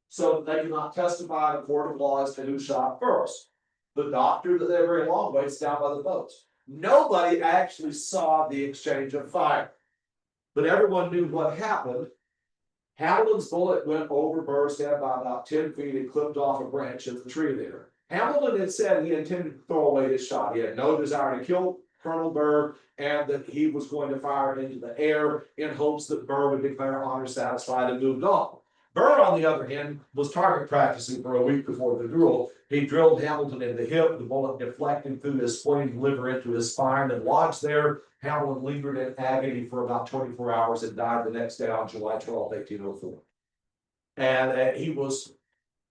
So they do not testify in a court of law as to who shot first. The doctor that they were in long waits down by the boats. Nobody actually saw the exchange of fire, but everyone knew what happened. Hamilton's bullet went over Burr's head by about 10 feet and clipped off a branch in the tree there. Hamilton had said he intended to throw away his shot. He had no desire to kill Colonel Burr and that he was going to fire it into the air in hopes that Burr would declare honor satisfied and moved on. Burr, on the other hand, was target practicing for a week before the duel. He drilled Hamilton in the hip, the bullet deflected through his spleen liver into his spine and lodged there. Hamilton lingered in agony for about 24 hours and died the next day on July 12, 1804. And he was,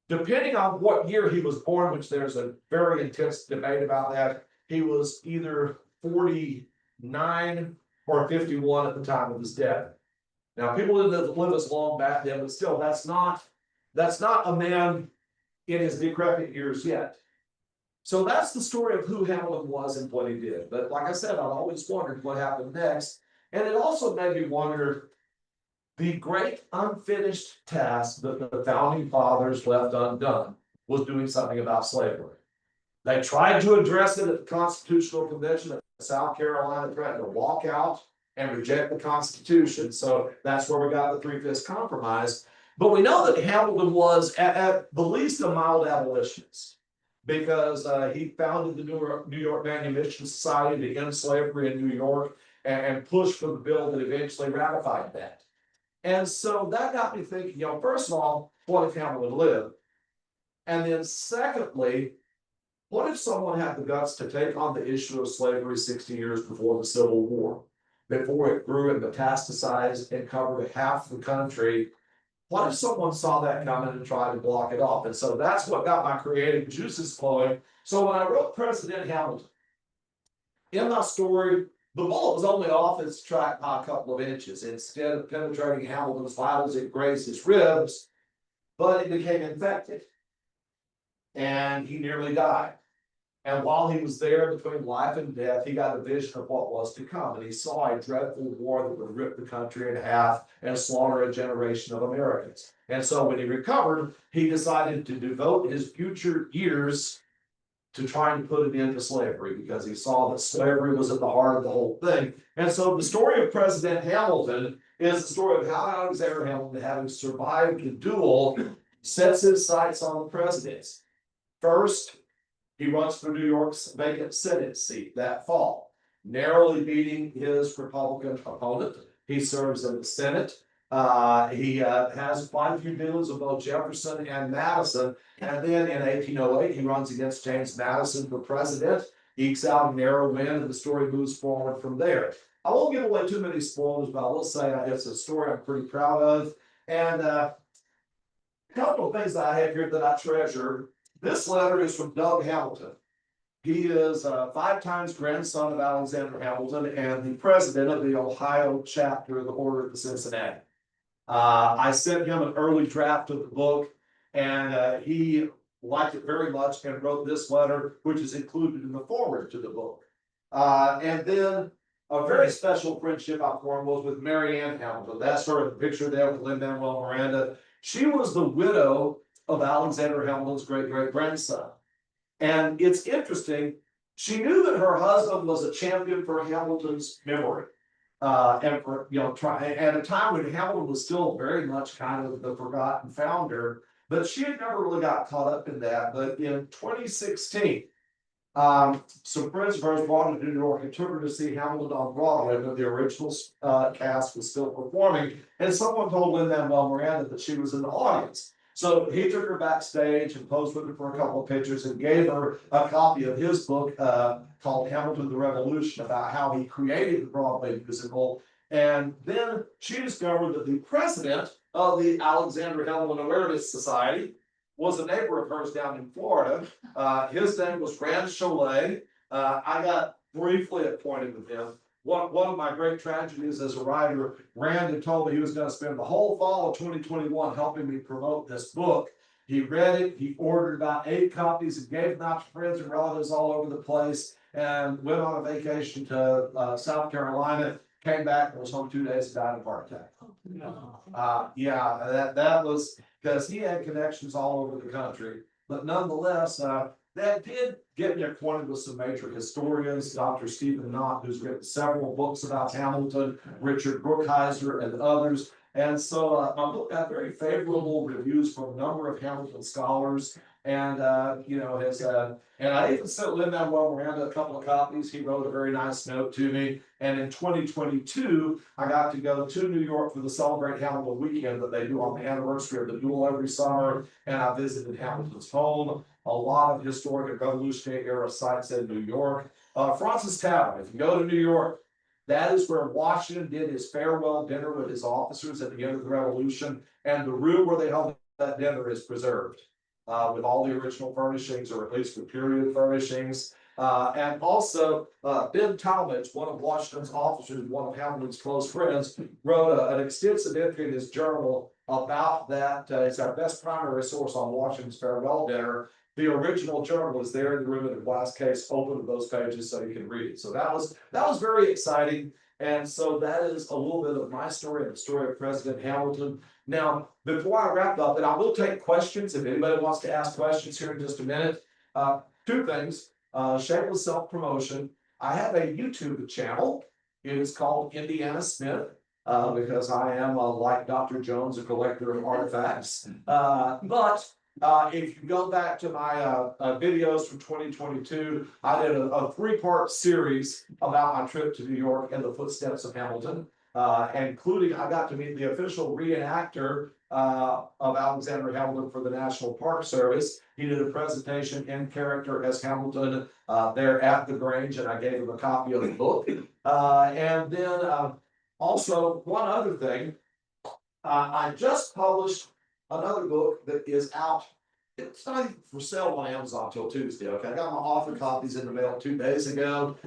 depending on what year he was born, which there's a very intense debate about that, he was either 49 or 51 at the time of his death. Now, people didn't live as long back then, but still, that's not a man in his decrepit years yet. So that's the story of who Hamilton was and what he did. But like I said, I've always wondered what happened next. And it also made me wonder the great unfinished task that the founding fathers left undone was doing something about slavery. They tried to address it at the Constitutional Convention of South Carolina, threatened to walk out and reject the Constitution. So that's where we got the Three-Fifths Compromise. But we know that Hamilton was at the least a mild abolitionist, because he founded the New York Manumission Society to end slavery in New York and pushed for the bill that eventually ratified that. And so that got me thinking, you know, first of all, what if Hamilton lived? And then secondly, what if someone had the guts to take on the issue of slavery 60 years before the Civil War, before it grew and metastasized and covered half the country? What if someone saw that coming and tried to block it off? And so that's what got my creative juices flowing. So when I wrote President Hamilton, in my story, the bullet was only off its track by a couple of inches. Instead of penetrating Hamilton's vitals, it grazed his ribs, but it became infected. And he nearly died. And while he was there between life and death, he got a vision of what was to come. And he saw a dreadful war that would rip the country in half and slaughter a generation of Americans. And so when he recovered, he decided to devote his future years to trying to put an end to slavery, because he saw that slavery was at the heart of the whole thing. And so the story of President Hamilton is the story of how Alexander Hamilton, having survived the duel, sets his sights on the presidency. First, he runs for New York's vacant Senate seat that fall, narrowly beating his Republican opponent. He serves in the Senate. He has quite a few dealings with both Jefferson and Madison. And then in 1808, he runs against James Madison for president, ekes out a narrow win, and the story moves forward from there. I won't give away too many spoilers, but I will say it's a story I'm pretty proud of. And a couple of things that I have here that I treasure. This letter is from Doug Hamilton. He is 5 times grandson of Alexander Hamilton and the president of the Ohio chapter of the Order of the Cincinnati. I sent him an early draft of the book, and he liked it very much and wrote this letter, which is included in the foreword to the book. And then a very special friendship I formed was with Mary Ann Hamilton. That's her in the picture there with Lin-Manuel Miranda. She was the widow of Alexander Hamilton's great-great-grandson. And it's interesting, she knew that her husband was a champion for Hamilton's memory. And for, at a time when Hamilton was still very much kind of the forgotten founder, but she had never really got caught up in that. But in 2016, some friends of hers brought her to New York and took her to see Hamilton on Broadway when the original cast was still performing. And someone told Lin-Manuel Miranda that she was in the audience. So he took her backstage and posed with her for a couple of pictures and gave her a copy of his book called Hamilton the Revolution, about how he created the Broadway musical. And then she discovered that the president of the Alexander Hamilton Awareness Society was a neighbor of hers down in Florida. His name was Rand Cholet. I got briefly acquainted with him. One of my great tragedies as a writer, Rand had told me he was going to spend the whole fall of 2021 helping me promote this book. He read it, he ordered about 8 copies and gave them out to friends and relatives all over the place, and went on a vacation to South Carolina, came back and was home 2 days and died of a heart attack. That was because he had connections all over the country, but nonetheless, that did get me acquainted with some major historians, Dr. Stephen Knott, who's written several books about Hamilton, Richard Brookhiser, and others. And so my book got very favorable reviews from a number of Hamilton scholars. And and I even sent Lin-Manuel Miranda a couple of copies. He wrote a very nice note to me. And in 2022, I got to go to New York for the Celebrate Hamilton weekend that they do on the anniversary of the duel every summer. And I visited Hamilton's home, a lot of historic and Revolutionary era sites in New York. Francis Tavern, if you go to New York, that is where Washington did his farewell dinner with his officers at the end of the Revolution. And the room where they held that dinner is preserved. With all the original furnishings, or at least the period furnishings. And also, Ben Talmadge, one of Washington's officers, one of Hamilton's close friends, wrote an extensive entry in his journal about that. It's our best primary source on Washington's farewell dinner. The original journal is there in the room in the glass case, open to those pages so you can read it. So that was very exciting. And so that is a little bit of my story and the story of President Hamilton. Now, before I wrap up, and I will take questions if anybody wants to ask questions here in just a minute. 2 things, shameless self-promotion. I have a YouTube channel. It is called Indiana Smith, because I am, like Dr. Jones, a collector of artifacts. But if you go back to my videos from 2022, I did a 3-part series about my trip to New York and the footsteps of Hamilton. Including I got to meet the official reenactor of Alexander Hamilton for the National Park Service. He did a presentation in character as Hamilton there at the Grange, and I gave him a copy of the book. And then also one other thing, I just published another book that is out. It's not even for sale on Amazon till Tuesday. Okay, I got my author copies in the mail 2 days ago.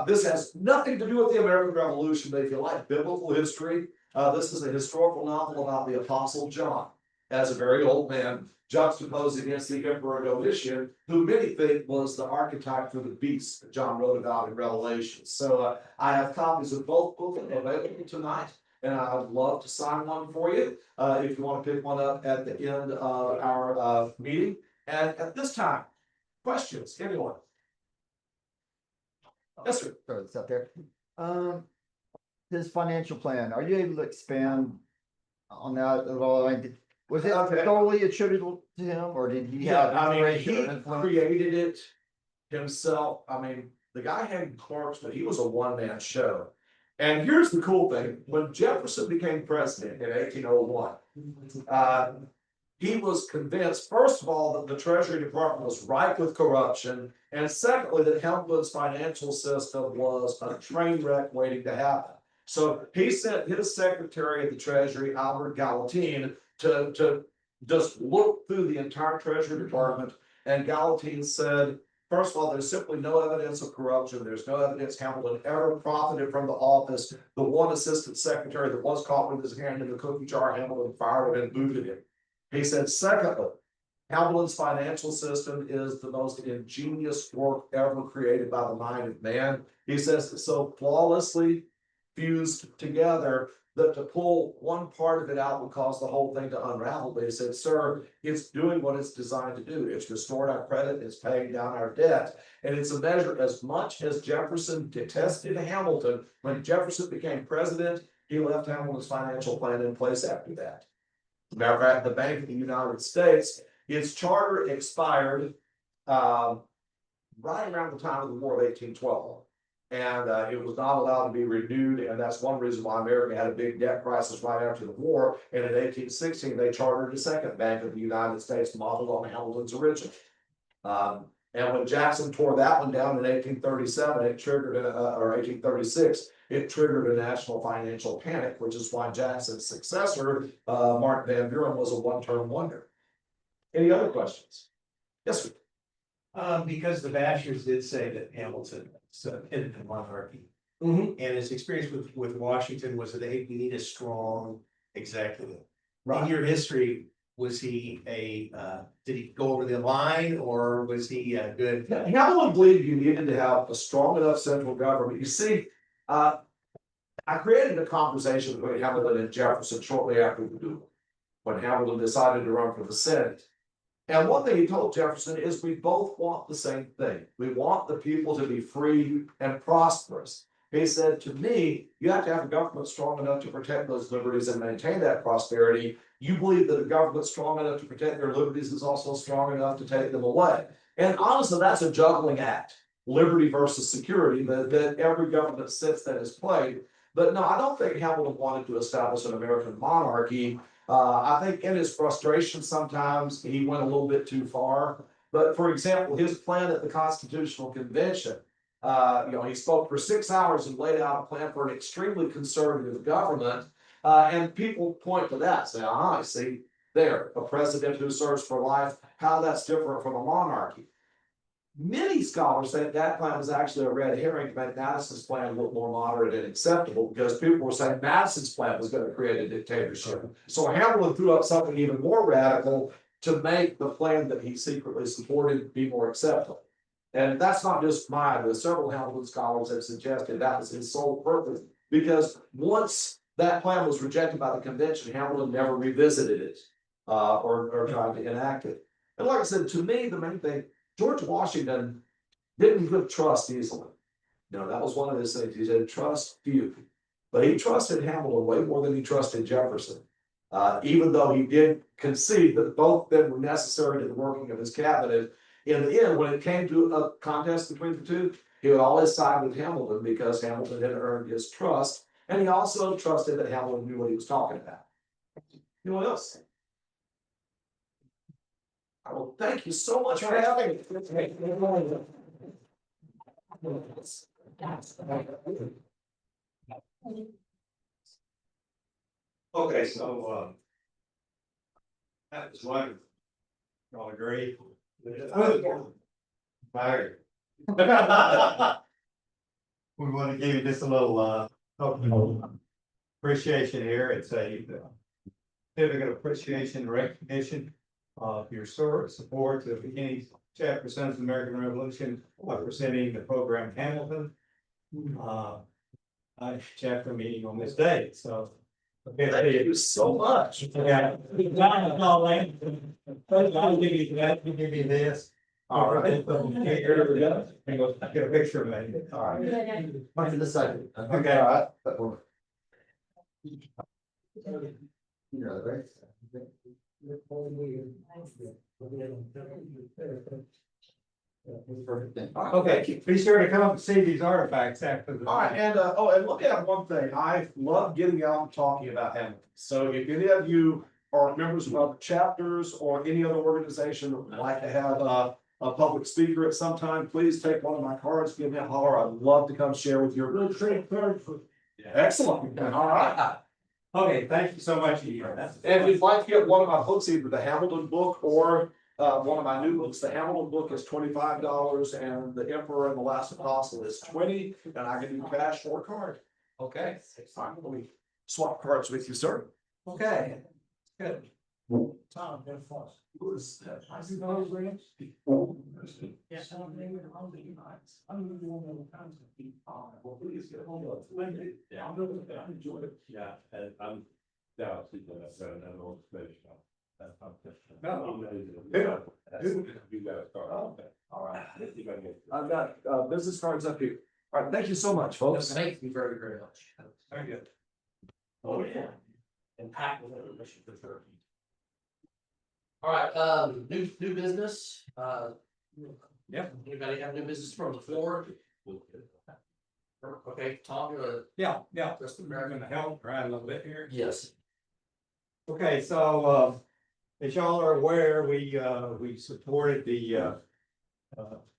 This has nothing to do with the American Revolution, but if you like biblical history, this is a historical novel about the Apostle John as a very old man, juxtaposed against the Emperor Domitian, who many think was the archetype for the beast that John wrote about in Revelation. So I have copies of both books available tonight. And I'd love to sign one for you if you want to pick one up at the end of our meeting. And at this time, questions, anyone? Yes, sir. Throw this up there. His financial plan, are you able to expand on that at all? Was it solely attributable to him, or did he have? He created it himself. I mean, the guy had clerks, but he was a one-man show. And here's the cool thing, when Jefferson became president in 1801, he was convinced, first of all, that the Treasury Department was rife with corruption, and secondly, that Hamilton's financial system was a train wreck waiting to happen. So he sent his secretary of the Treasury, Albert Gallatin, to just look through the entire Treasury Department, and Gallatin said, first of all, there's simply no evidence of corruption. There's no evidence Hamilton ever profited from the office. The one assistant secretary that was caught with his hand in the cookie jar, Hamilton fired him and booted him. He said, secondly, Hamilton's financial system is the most ingenious work ever created by the mind of man. He says it's so flawlessly fused together that to pull one part of it out would cause the whole thing to unravel. They said, sir, it's doing what it's designed to do. It's restored our credit, it's paying down our debt. And it's a measure, as much as Jefferson detested Hamilton, when Jefferson became president, he left Hamilton's financial plan in place after that. Matter of fact, the Bank of the United States, its charter expired right around the time of the War of 1812. And it was not allowed to be renewed, and that's one reason why America had a big debt crisis right after the war. And in 1816, they chartered a second Bank of the United States modeled on Hamilton's original. And when Jackson tore that one down in 1837, it triggered, or 1836, it triggered a national financial panic, which is why Jackson's successor, Martin Van Buren, was a one-term wonder. Any other questions? Yes, sir. Because the Bashers did say that Hamilton ended the monarchy. Mm-hmm. And his experience with Washington was that we need a strong executive. Right. In your history, was he did he go over the line, or was he good? Hamilton believed you needed to have a strong enough central government. You see, I created a conversation between Hamilton and Jefferson shortly after the duel, when Hamilton decided to run for the Senate. And one thing he told Jefferson is we both want the same thing. We want the people to be free and prosperous. He said, to me, you have to have a government strong enough to protect those liberties and maintain that prosperity. You believe that a government strong enough to protect their liberties is also strong enough to take them away. And honestly, that's a juggling act, liberty versus security, that every government since then has played. But no, I don't think Hamilton wanted to establish an American monarchy. I think in his frustration, sometimes he went a little bit too far. But for example, his plan at the Constitutional Convention, he spoke for 6 hours and laid out a plan for an extremely conservative government. And people point to that, say, I see there, a president who serves for life, how that's different from a monarchy. Many scholars think that plan was actually a red herring to make Madison's plan look more moderate and acceptable, because people were saying Madison's plan was going to create a dictatorship. So Hamilton threw up something even more radical to make the plan that he secretly supported be more acceptable. And that's not just mine, but several Hamilton scholars have suggested that was his sole purpose, because once that plan was rejected by the convention, Hamilton never revisited it or tried to enact it. And like I said, to me, the main thing, George Washington didn't put trust easily. That was one of his things. He said, trust few. But he trusted Hamilton way more than he trusted Jefferson. Even though he did concede that both of them were necessary to the working of his cabinet, in the end, when it came to a contest between the two, he would always side with Hamilton because Hamilton had earned his trust. And he also trusted that Hamilton knew what he was talking about. Anyone else? I will thank you so much for having me. Okay, so that was wonderful. Y'all agree? Fire. We want to give you just a little appreciation here. It's a certificate of appreciation and recognition of your support to the McKinney Chapter Sons of the American Revolution by presenting the program Hamilton chapter meeting on this day. So Thank you so much. yeah. I'll give you this. All right. Here we go. Get a picture of it. All right. Wait for the second. Okay. All right. You know, right? Okay, be sure to come and see these artifacts after the. All right, and and look at one thing. I love getting out and talking about Hamilton. So if any of you are members of other chapters or any other organization that would like to have a public speaker at some time, please take one of my cards, give me a holler. I'd love to come share with your. Excellent. All right. Okay, thank you so much, Ian. And if you'd like to get one of my books, either the Hamilton book or one of my new books, the Hamilton book is $25 and the Emperor and the Last Apostle is $20, and I can do cash or card. Okay. All right, let me swap cards with you, sir. Okay, good. Tom, get a fuss. Who is that? I see those rings? Yes. I'm the one that comes to keep on. Well, please. Yeah, I enjoyed it. Yeah, and I'm. Yeah, I know it's finished now. No. Yeah. You guys start. Okay. All right. I've got business cards up here. All right, thank you so much, folks. Thank you very, very much. Very good. Oh, yeah. And packed with information for sure. All right, new business, Yep. Anybody have new business from the floor? Okay, Tom, Yeah, just the I'm American. gonna help right a little bit here. Yes. Okay, so, as y'all are aware, we supported the,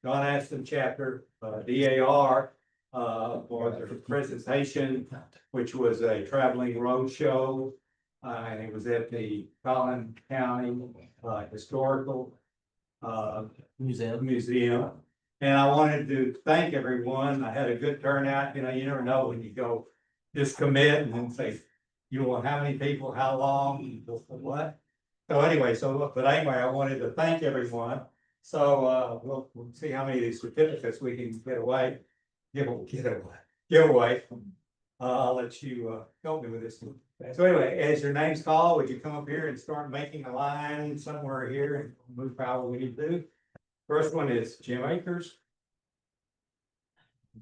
John Aston chapter, DAR, for the presentation, which was a traveling road show. And it was at the Collin County, Historical, Museum. And I wanted to thank everyone. I had a good turnout. You know, you never know when you go just commit and then say, you want how many people, how long, what? So anyway, but anyway, I wanted to thank everyone. So, we'll see how many of these certificates we can give away. I'll let you, help me with this one. So anyway, as your name's called, would you come up here and start making a line somewhere here and move however we need to do? First one is Jim Akers.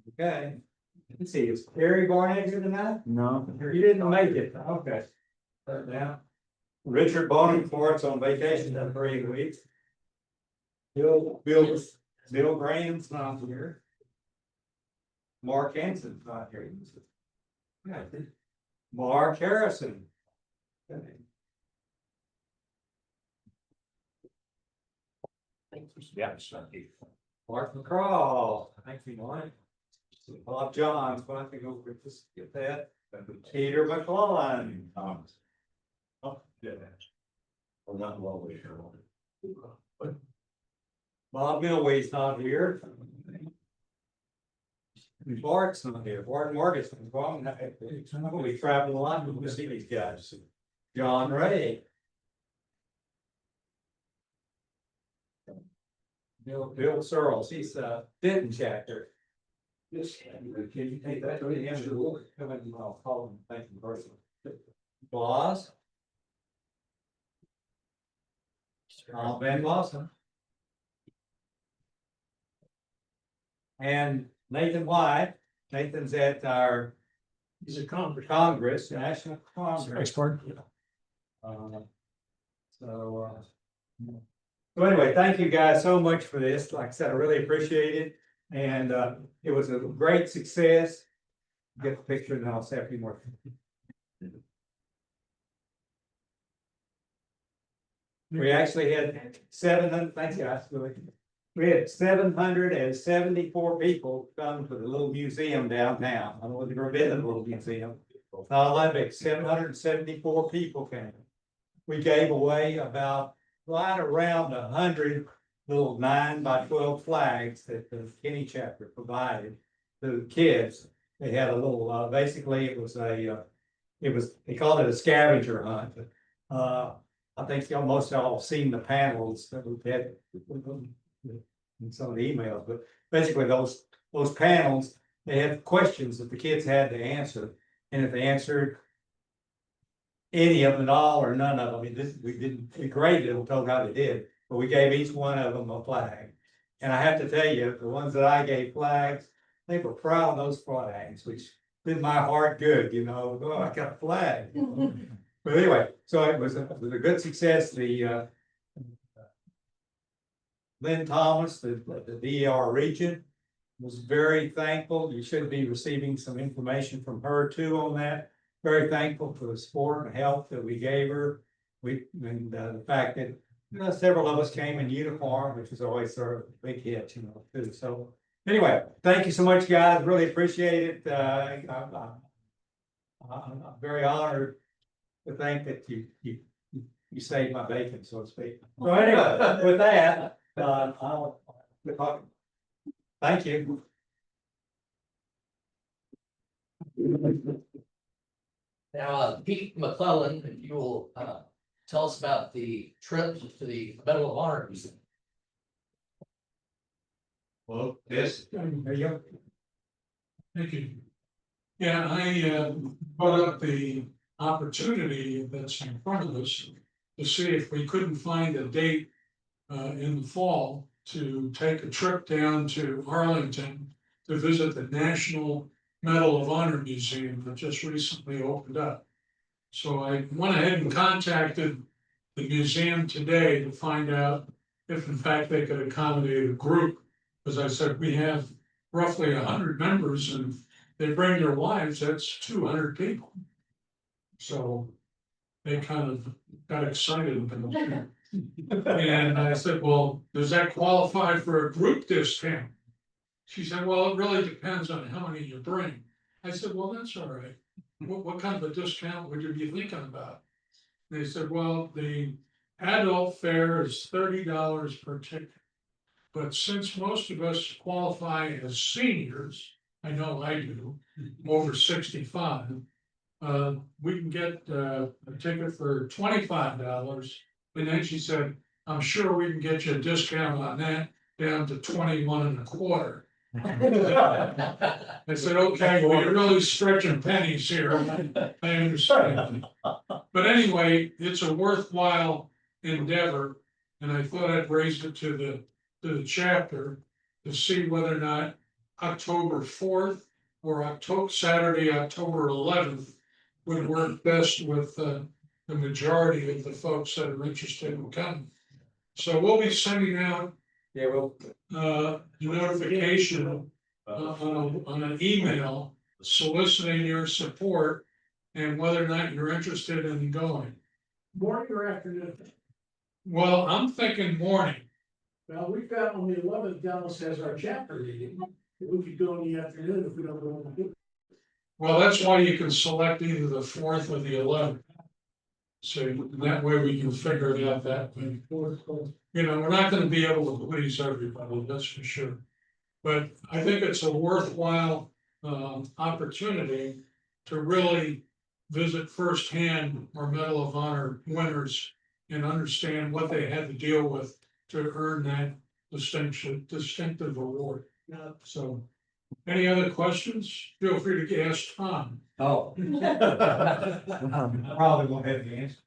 Okay. Let's see, is Harry Barnett here tonight? No. You didn't make it, okay. Start down. Richard Bonenfort's on vacation for 3 weeks. Bill Graham's not here. Mark Hanson's not here. Okay. Mark Harrison. Okay. Yeah, Mark McCraw, thank you, Mike. Bob Johns, but I think we'll just get that. Peter McClellan. Oh, yeah. Well, not always here. Bob Milway's not here. Bart's not here. Bart Morgan's wrong. We travel a lot to see these guys. John Ray. Bill Searles, he's Denton chapter. Yes, can you take that to him? Come in and I'll call him, thank you personally. Boss. Ben Lawson. And Nathan White. Nathan's at our. He's a Congress, National Congress. So anyway, thank you guys so much for this. Like I said, I really appreciate it. And it was a great success. Get the picture and I'll say a few more. We actually had 700, thanks guys. We had 774 people come to the little museum downtown. I don't know if you've ever been to the little museum. Olympic, 774 people came. We gave away about right around 100 little 9x12 flags that the McKinney chapter provided to the kids. They had a little, basically it was they called it a scavenger hunt. I think most of y'all have seen the panels that we've had in some of the emails, but basically those panels, they had questions that the kids had to answer. And if they answered any of them at all or none of them, we graded them, told how they did, but we gave each one of them a flag. And I have to tell you, the ones that I gave flags, they were proud of those flags, which did my heart good, you know, oh, I got a flag. But anyway, so it was a good success. The Lynn Thomas, the DER region, was very thankful. You should be receiving some information from her too on that. Very thankful for the support and help that we gave her. The fact that several of us came in uniform, which was always sort of a big hit, you know, too. So anyway, thank you so much, guys. Really appreciate it. I'm very honored to think that you saved my bacon, so to speak. So anyway, with that, I'll thank you. Now, Pete McClellan, if you will, tell us about the trip to the Medal of Honor Museum. Well, this, There you go. thank you. Yeah, I brought up the opportunity that's in front of us to see if we couldn't find a date in the fall to take a trip down to Arlington to visit the National Medal of Honor Museum that just recently opened up. So I went ahead and contacted the museum today to find out if in fact they could accommodate a group. As I said, we have roughly 100 members, and they bring their wives, that's 200 people. So they kind of got excited about it. And I said, well, does that qualify for a group discount? She said, well, it really depends on how many you bring. I said, well, that's all right. What kind of a discount would you be thinking about? They said, well, the adult fare is $30 per ticket. But since most of us qualify as seniors, I know I do, over 65, we can get a ticket for $25. And then she said, I'm sure we can get you a discount on that down to 21 and a quarter. I said, okay, well, you're really stretching pennies here. I understand. But anyway, it's a worthwhile endeavor. And I thought I'd raise it to the chapter to see whether or not October 4th or Saturday, October 11th would work best with the majority of the folks that are interested in coming. So we'll be sending out Yeah, well, notification on an email soliciting your support and whether or not you're interested in going. Morning or afternoon? Well, I'm thinking morning. Well, we've got on the 11th, Dallas has our chapter meeting. We could go in the afternoon if we don't want to do it. Well, that's why you can select either the 4th or the 11th. So that way we can figure it out that way. You know, we're not gonna be able to please everybody, that's for sure. But I think it's a worthwhile opportunity to really visit firsthand our Medal of Honor winners and understand what they had to deal with to earn that distinctive award. So, any other questions? Feel free to ask Tom. Oh. Probably won't have the answer.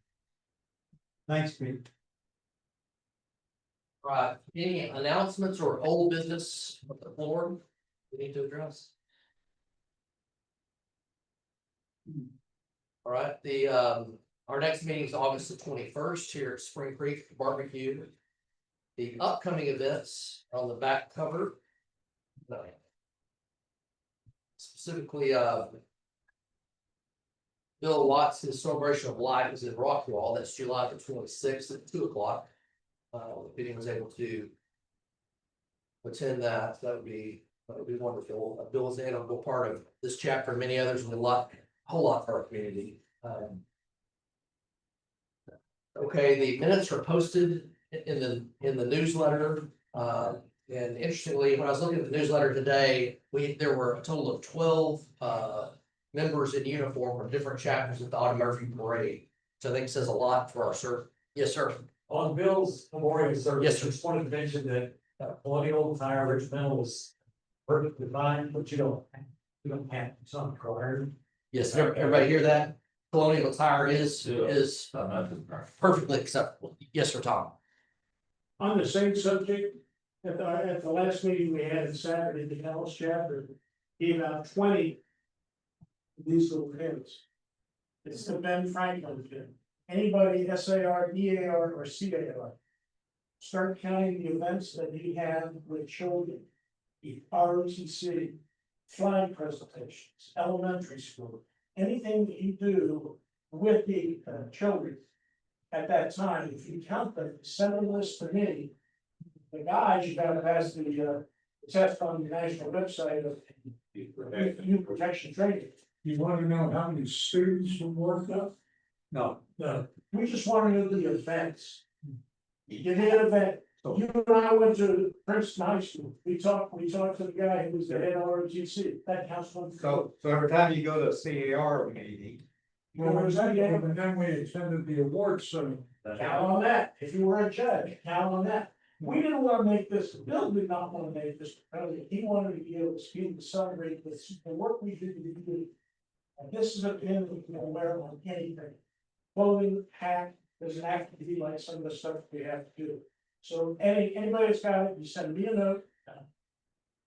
Thanks, Pete. Right, any announcements or old business of the floor we need to address? All right, our next meeting is August the 21st here at Spring Creek Barbecue. The upcoming events on the back cover. Specifically, Bill Watson's Celebration of Life is in Rockwall. That's July the 26th at 2:00. If anyone was able to attend that, that would be wonderful. Bill is an integral part of this chapter and many others, and a whole lot for our community. Okay, the minutes are posted in the newsletter. And interestingly, when I was looking at the newsletter today, there were a total of 12 members in uniform from different chapters at the Autumn Murphy Parade. So I think it says a lot for our service. Yes, sir. On Bill's memorial service, Yes, sir. just wanted to mention that Colonial Tire Original was perfectly fine, but you don't have some required. Yes, everybody hear that? Colonial Tire is perfectly acceptable. Yes, sir, Tom. On the same subject, at the last meeting we had on Saturday, the Dallas chapter gave out 20 of these little pins. It's the Ben Franklin pin. Anybody SAR, EAR, or CAR. Start counting the events that he had with children. The ROTC, flag presentations, elementary school, anything that you do with the children. At that time, if you count them, send them this to me. The guys, you gotta pass the test on the national website of youth protection training. You want to know how many students were worked up? No. No, we just wanna know the events. You did an event, you and I went to Princeton High School, we talked to the guy who was the head of ROTC, that counts one. so every time you go to a CAR meeting, And then we attended the awards ceremony. Count on that, if you were a judge, count on that. We didn't wanna make this, Bill did not wanna make this, he wanted to be able to celebrate the work we did And this is a pin that you can wear on anything. Clothing, hat, doesn't have to be like some of the stuff we have to do. So anybody that's got it, you send me a note.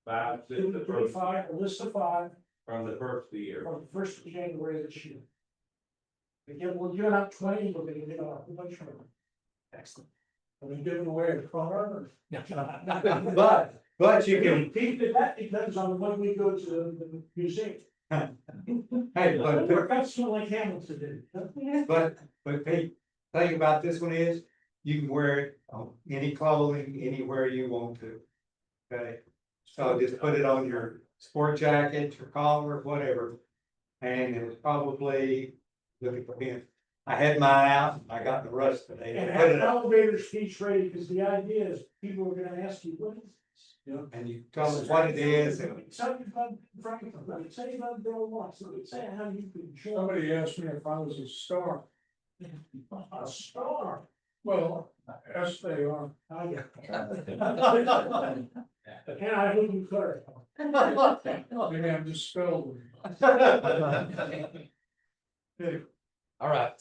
Five, Give me 5, a list of 5 from the first of the year. from the 1st of January this year. We're giving out 20, we're gonna give out a bunch more. Excellent. Are we giving away a car or? But you can, That depends on when we go to the museum. hey, That's not like Hamilton did. but Pete, thing about this one is, you can wear it on any clothing, anywhere you want to. Okay, so just put it on your sport jacket, your collar, whatever. And it was probably, looking for him, I had mine out, I got the rust today. And I have put an it up, elevator speech ready, because the idea is people are gonna ask you, what is this? You know? and you tell them what it is, and Something from Franklin, let me tell you about Bill Watts, let me tell you how you can show. Somebody asked me if I was a star. A star. Well, yes, they are. And I hope you clarify. Maybe I'm just spelled. All right,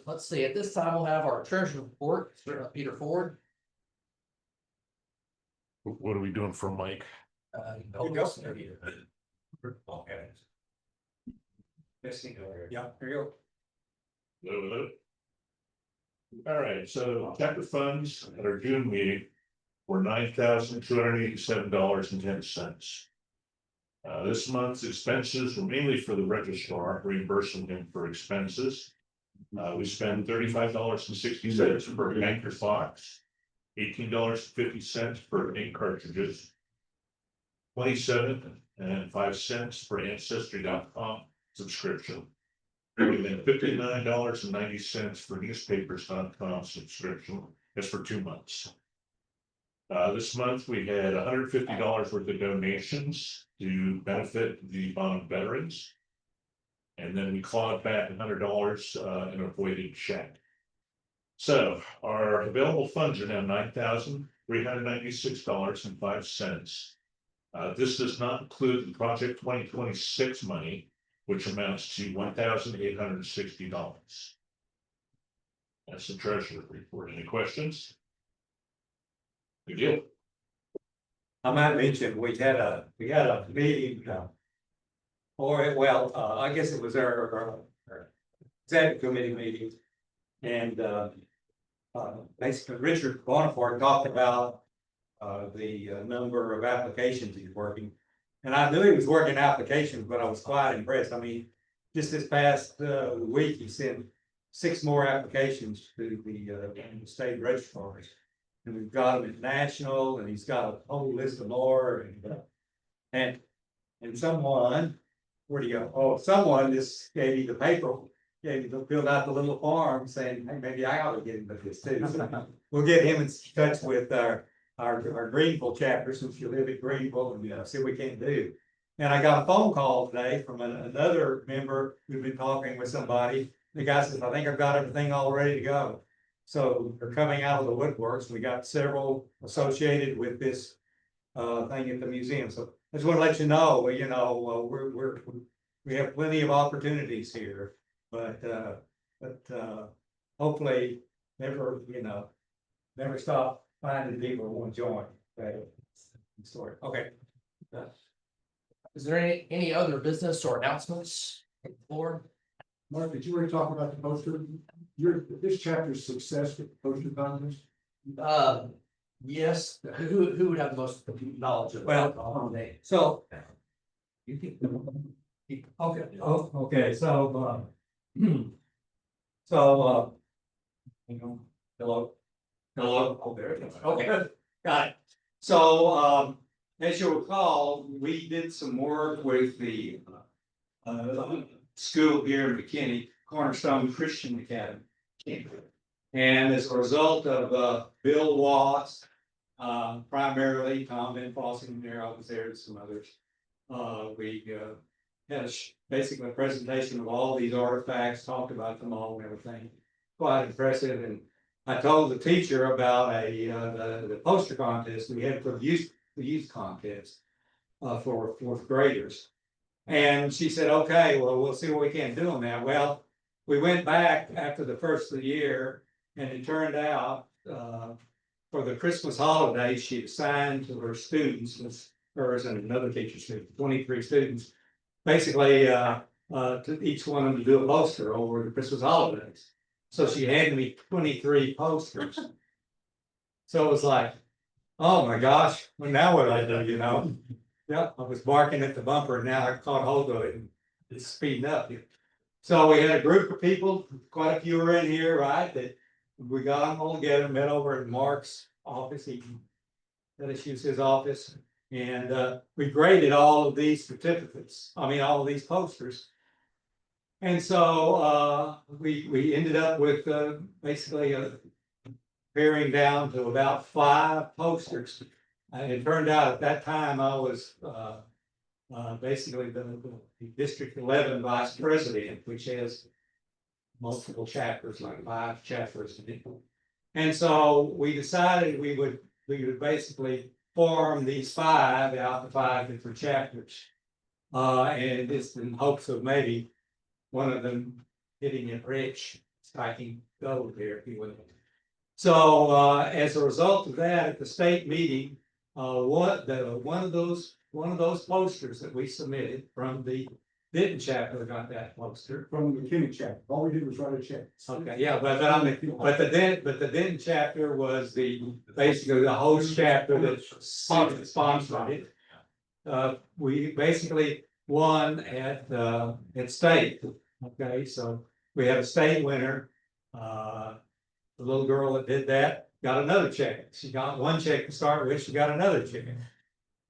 let's see, at this time, we'll have our treasury report, Peter Ford. What are we doing for Mike? You go. okay. Yeah, here you Hello. All right, so chapter funds at our June meeting were $9,287.10. This month's expenses were mainly for the registrar, reimbursing him for expenses. We spent $35.60 for anchor box, $18.50 for ink cartridges, 27.05 for Ancestry.com subscription, and then $59.90 for Newspapers.com subscription. That's for 2 months. This month we had $150 worth of donations to benefit the bond veterans. And then we clawed back $100 in a voided check. So our available funds are now $9,396.05. This does not include the Project 2026 money, which amounts to $1,860. That's the treasurer report. Any questions? Good deal. I might mention, we had a meeting, I guess it was our executive committee meeting. And basically Richard Bonaparte talked about the number of applications he's working. And I knew he was working applications, but I was quite impressed. I mean, just this past week, he sent 6 more applications to the state registrars. And we've got them at national, and he's got a whole list of more, and someone, where'd he go? Oh, someone just gave you the paper, filled out the little form saying, hey, maybe I ought to get into this too. So we'll get him in touch with our Greenville chapter, since you live at Greenville, and see what we can do. And I got a phone call today from another member who'd been talking with somebody. The guy says, I think I've got everything all ready to go. So they're coming out of the woodworks. We got several associated with this thing at the museum. So I just want to let you know, we have plenty of opportunities here, but hopefully never stop finding people who want to join. Okay. Is there any other business or announcements, Lord? Mark, did you already talk about the poster? This chapter's success with the poster contest? Yes, who would have the most knowledge of that? So. You think? Okay, so, hello, oh, there it is, okay, got it. So, as you'll recall, we did some work with the, school here in McKinney, Cornerstone Christian Academy. And as a result of, Bill Watts, primarily Tom Van Fossen there, I was there, and some others. We had basically a presentation of all these artifacts, talked about them all and everything. Quite impressive, and I told the teacher about the poster contest we had for the youth contest for 4th graders. And she said, okay, well, we'll see what we can do on that. Well, we went back after the first of the year, and it turned out, for the Christmas holidays, she assigned to her students, hers and another teacher student, 23 students, basically, to each one of them to do a poster over the Christmas holidays. So she handed me 23 posters. So it was like, oh my gosh, well, now what do I do, you know? Yep, I was barking at the bumper and now I caught hold of it and it's speeding up. So we had a group of people, quite a few were in here, right? That we got them all together, met over at Mark's office. He let us use his office. And we graded all of these certificates, all of these posters. And so we ended up with basically paring down to about 5 posters. And it turned out at that time I was basically the District 11 Vice President, which has multiple chapters, like 5 chapters. And so we decided we would basically form these 5 out of 5 different chapters. And it's in hopes of maybe one of them hitting it rich, striking gold there, if you will. So as a result of that, at the state meeting, one of those posters that we submitted from the Denton chapter got that poster. From the McKinney chapter, all we did was write a check. Okay, yeah, but the Denton chapter was basically the host chapter that sponsored it. We basically won at state. Okay, so we had a state winner. The little girl that did that got another check. She got 1 check to start with. She got another check.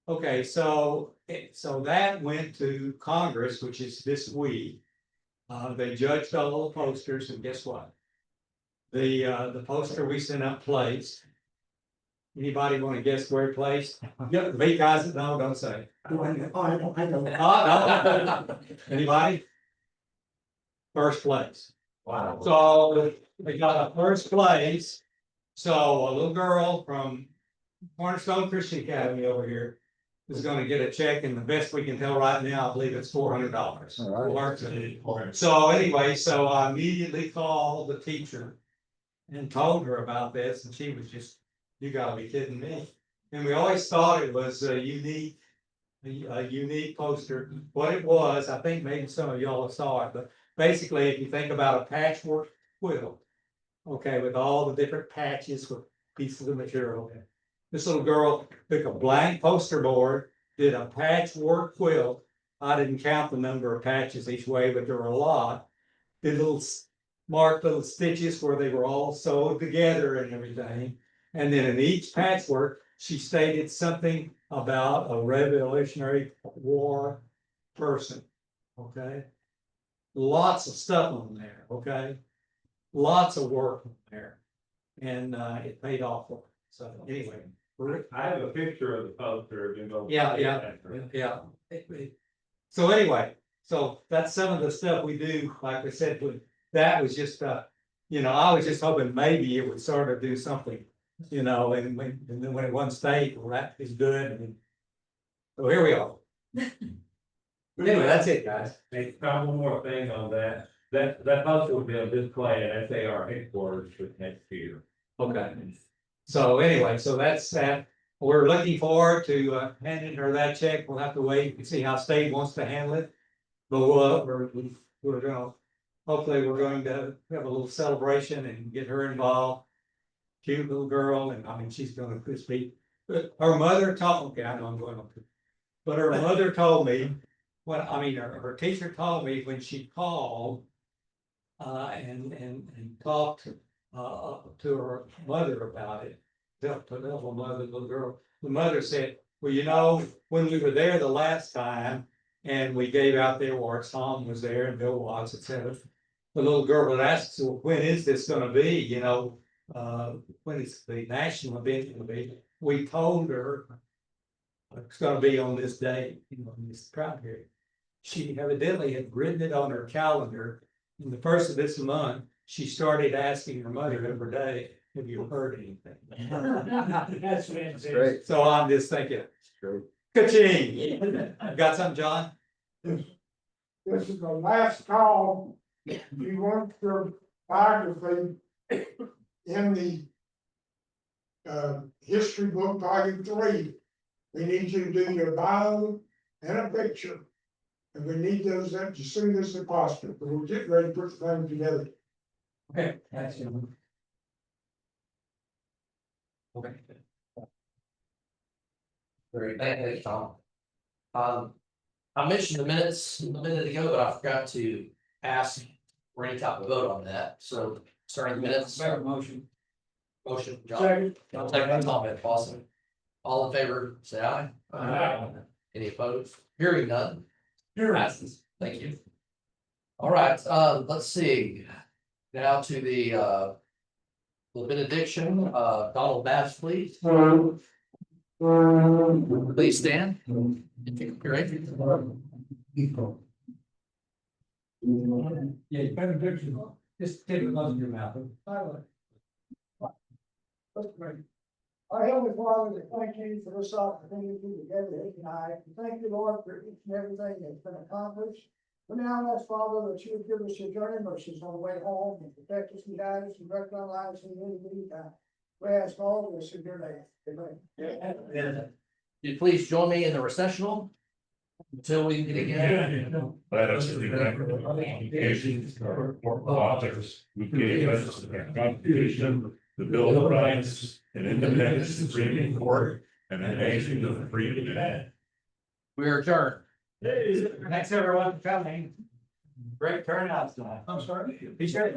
Okay, so that went to Congress, which is this week. They judged all the posters, and guess what? The poster we sent up placed. Anybody want to guess where it placed? Yeah, the big guys that know, don't say. I know. No. Anybody? First place. Wow. So they got a first place. So a little girl from Cornerstone Christian Academy over here is going to get a check, and the best we can tell right now, I believe it's $400. All So anyway, so I immediately called the teacher and told her about this, and she was just, you gotta be kidding me. And we always thought it was a unique poster. What it was, I think maybe some of y'all saw it, but basically, if you think about a patchwork quilt, okay, with all the different patches with pieces of material. This little girl took a blank poster board, did a patchwork quilt. I didn't count the number of patches each way, but there were a lot. Did marked little stitches where they were all sewed together and everything. And then in each patchwork, she stated something about a Revolutionary War person. Okay. Lots of stuff on there. Okay. Lots of work on there. And it paid off for her. So anyway. I have a picture of the poster. Yeah. So anyway, so that's some of the stuff we do. Like I said, that was just, I was just hoping maybe it would sort of do something, and then when it one state, well, that is good. And so here we are. Anyway, that's it, guys. Hey, one more thing on that. That poster will be on display at SAR headquarters for next year. Okay. So anyway, so that's that. We're looking forward to handing her that check. We'll have to wait and see how state wants to handle it. But we're gonna, hopefully we're going to have a little celebration and get her involved. Cute little girl, and she's gonna be. Her mother told me, I know I'm going on to, but her mother told me, her teacher told me when she called and talked to her mother about it. Little girl. The mother said, well, when we were there the last time and we gave out the awards, Tom was there and Bill Watts, etc. The little girl would ask, so when is this going to be? When is the national event going to be? We told her it's going to be on this day, in this time period. She evidently had written it on her calendar. In the first of this month, she started asking her mother every day, have you heard anything? That's fantastic. Great. So I'm just thinking, Great. ka-ching. Got something, John? This is the last call. If you want your biography in the history book, volume 3, we need you to do your bio and a picture. And we need those up as soon as possible, but we're getting ready to put the thing together. Okay, thanks, you. Okay. Very, thanks, Tom. I mentioned the minutes a minute ago, but I forgot to ask for any type of vote on that, so starting the minutes. Motion. Motion, John, Second. John, second by Tom, awesome. All in favor, say aye. Aye. Any opposed? Hearing none. Here. Passes. Thank you. All right, let's see. Now to the benediction, Donald Bass, please. Please stand. If you're ready. Yeah, benediction. Just take it on your mouth. Our Heavenly Father, we thank you for this opportunity together tonight. Thank you, Lord, for each and everything that's been accomplished. But now, let's Father, that you would give us your journey mercies on the way home and protect us and guide us and direct our lives in any meantime. We ask all this in your name. Amen. You please join me in the recessional until we meet again. Let us remember the obligations of our forefathers who gave us the Constitution, the Bill of Rights, and independent Supreme Court, and the nation of free men. We are adjourned. Thanks, everyone, for coming. Great turnout tonight. I'm sorry. Be sure.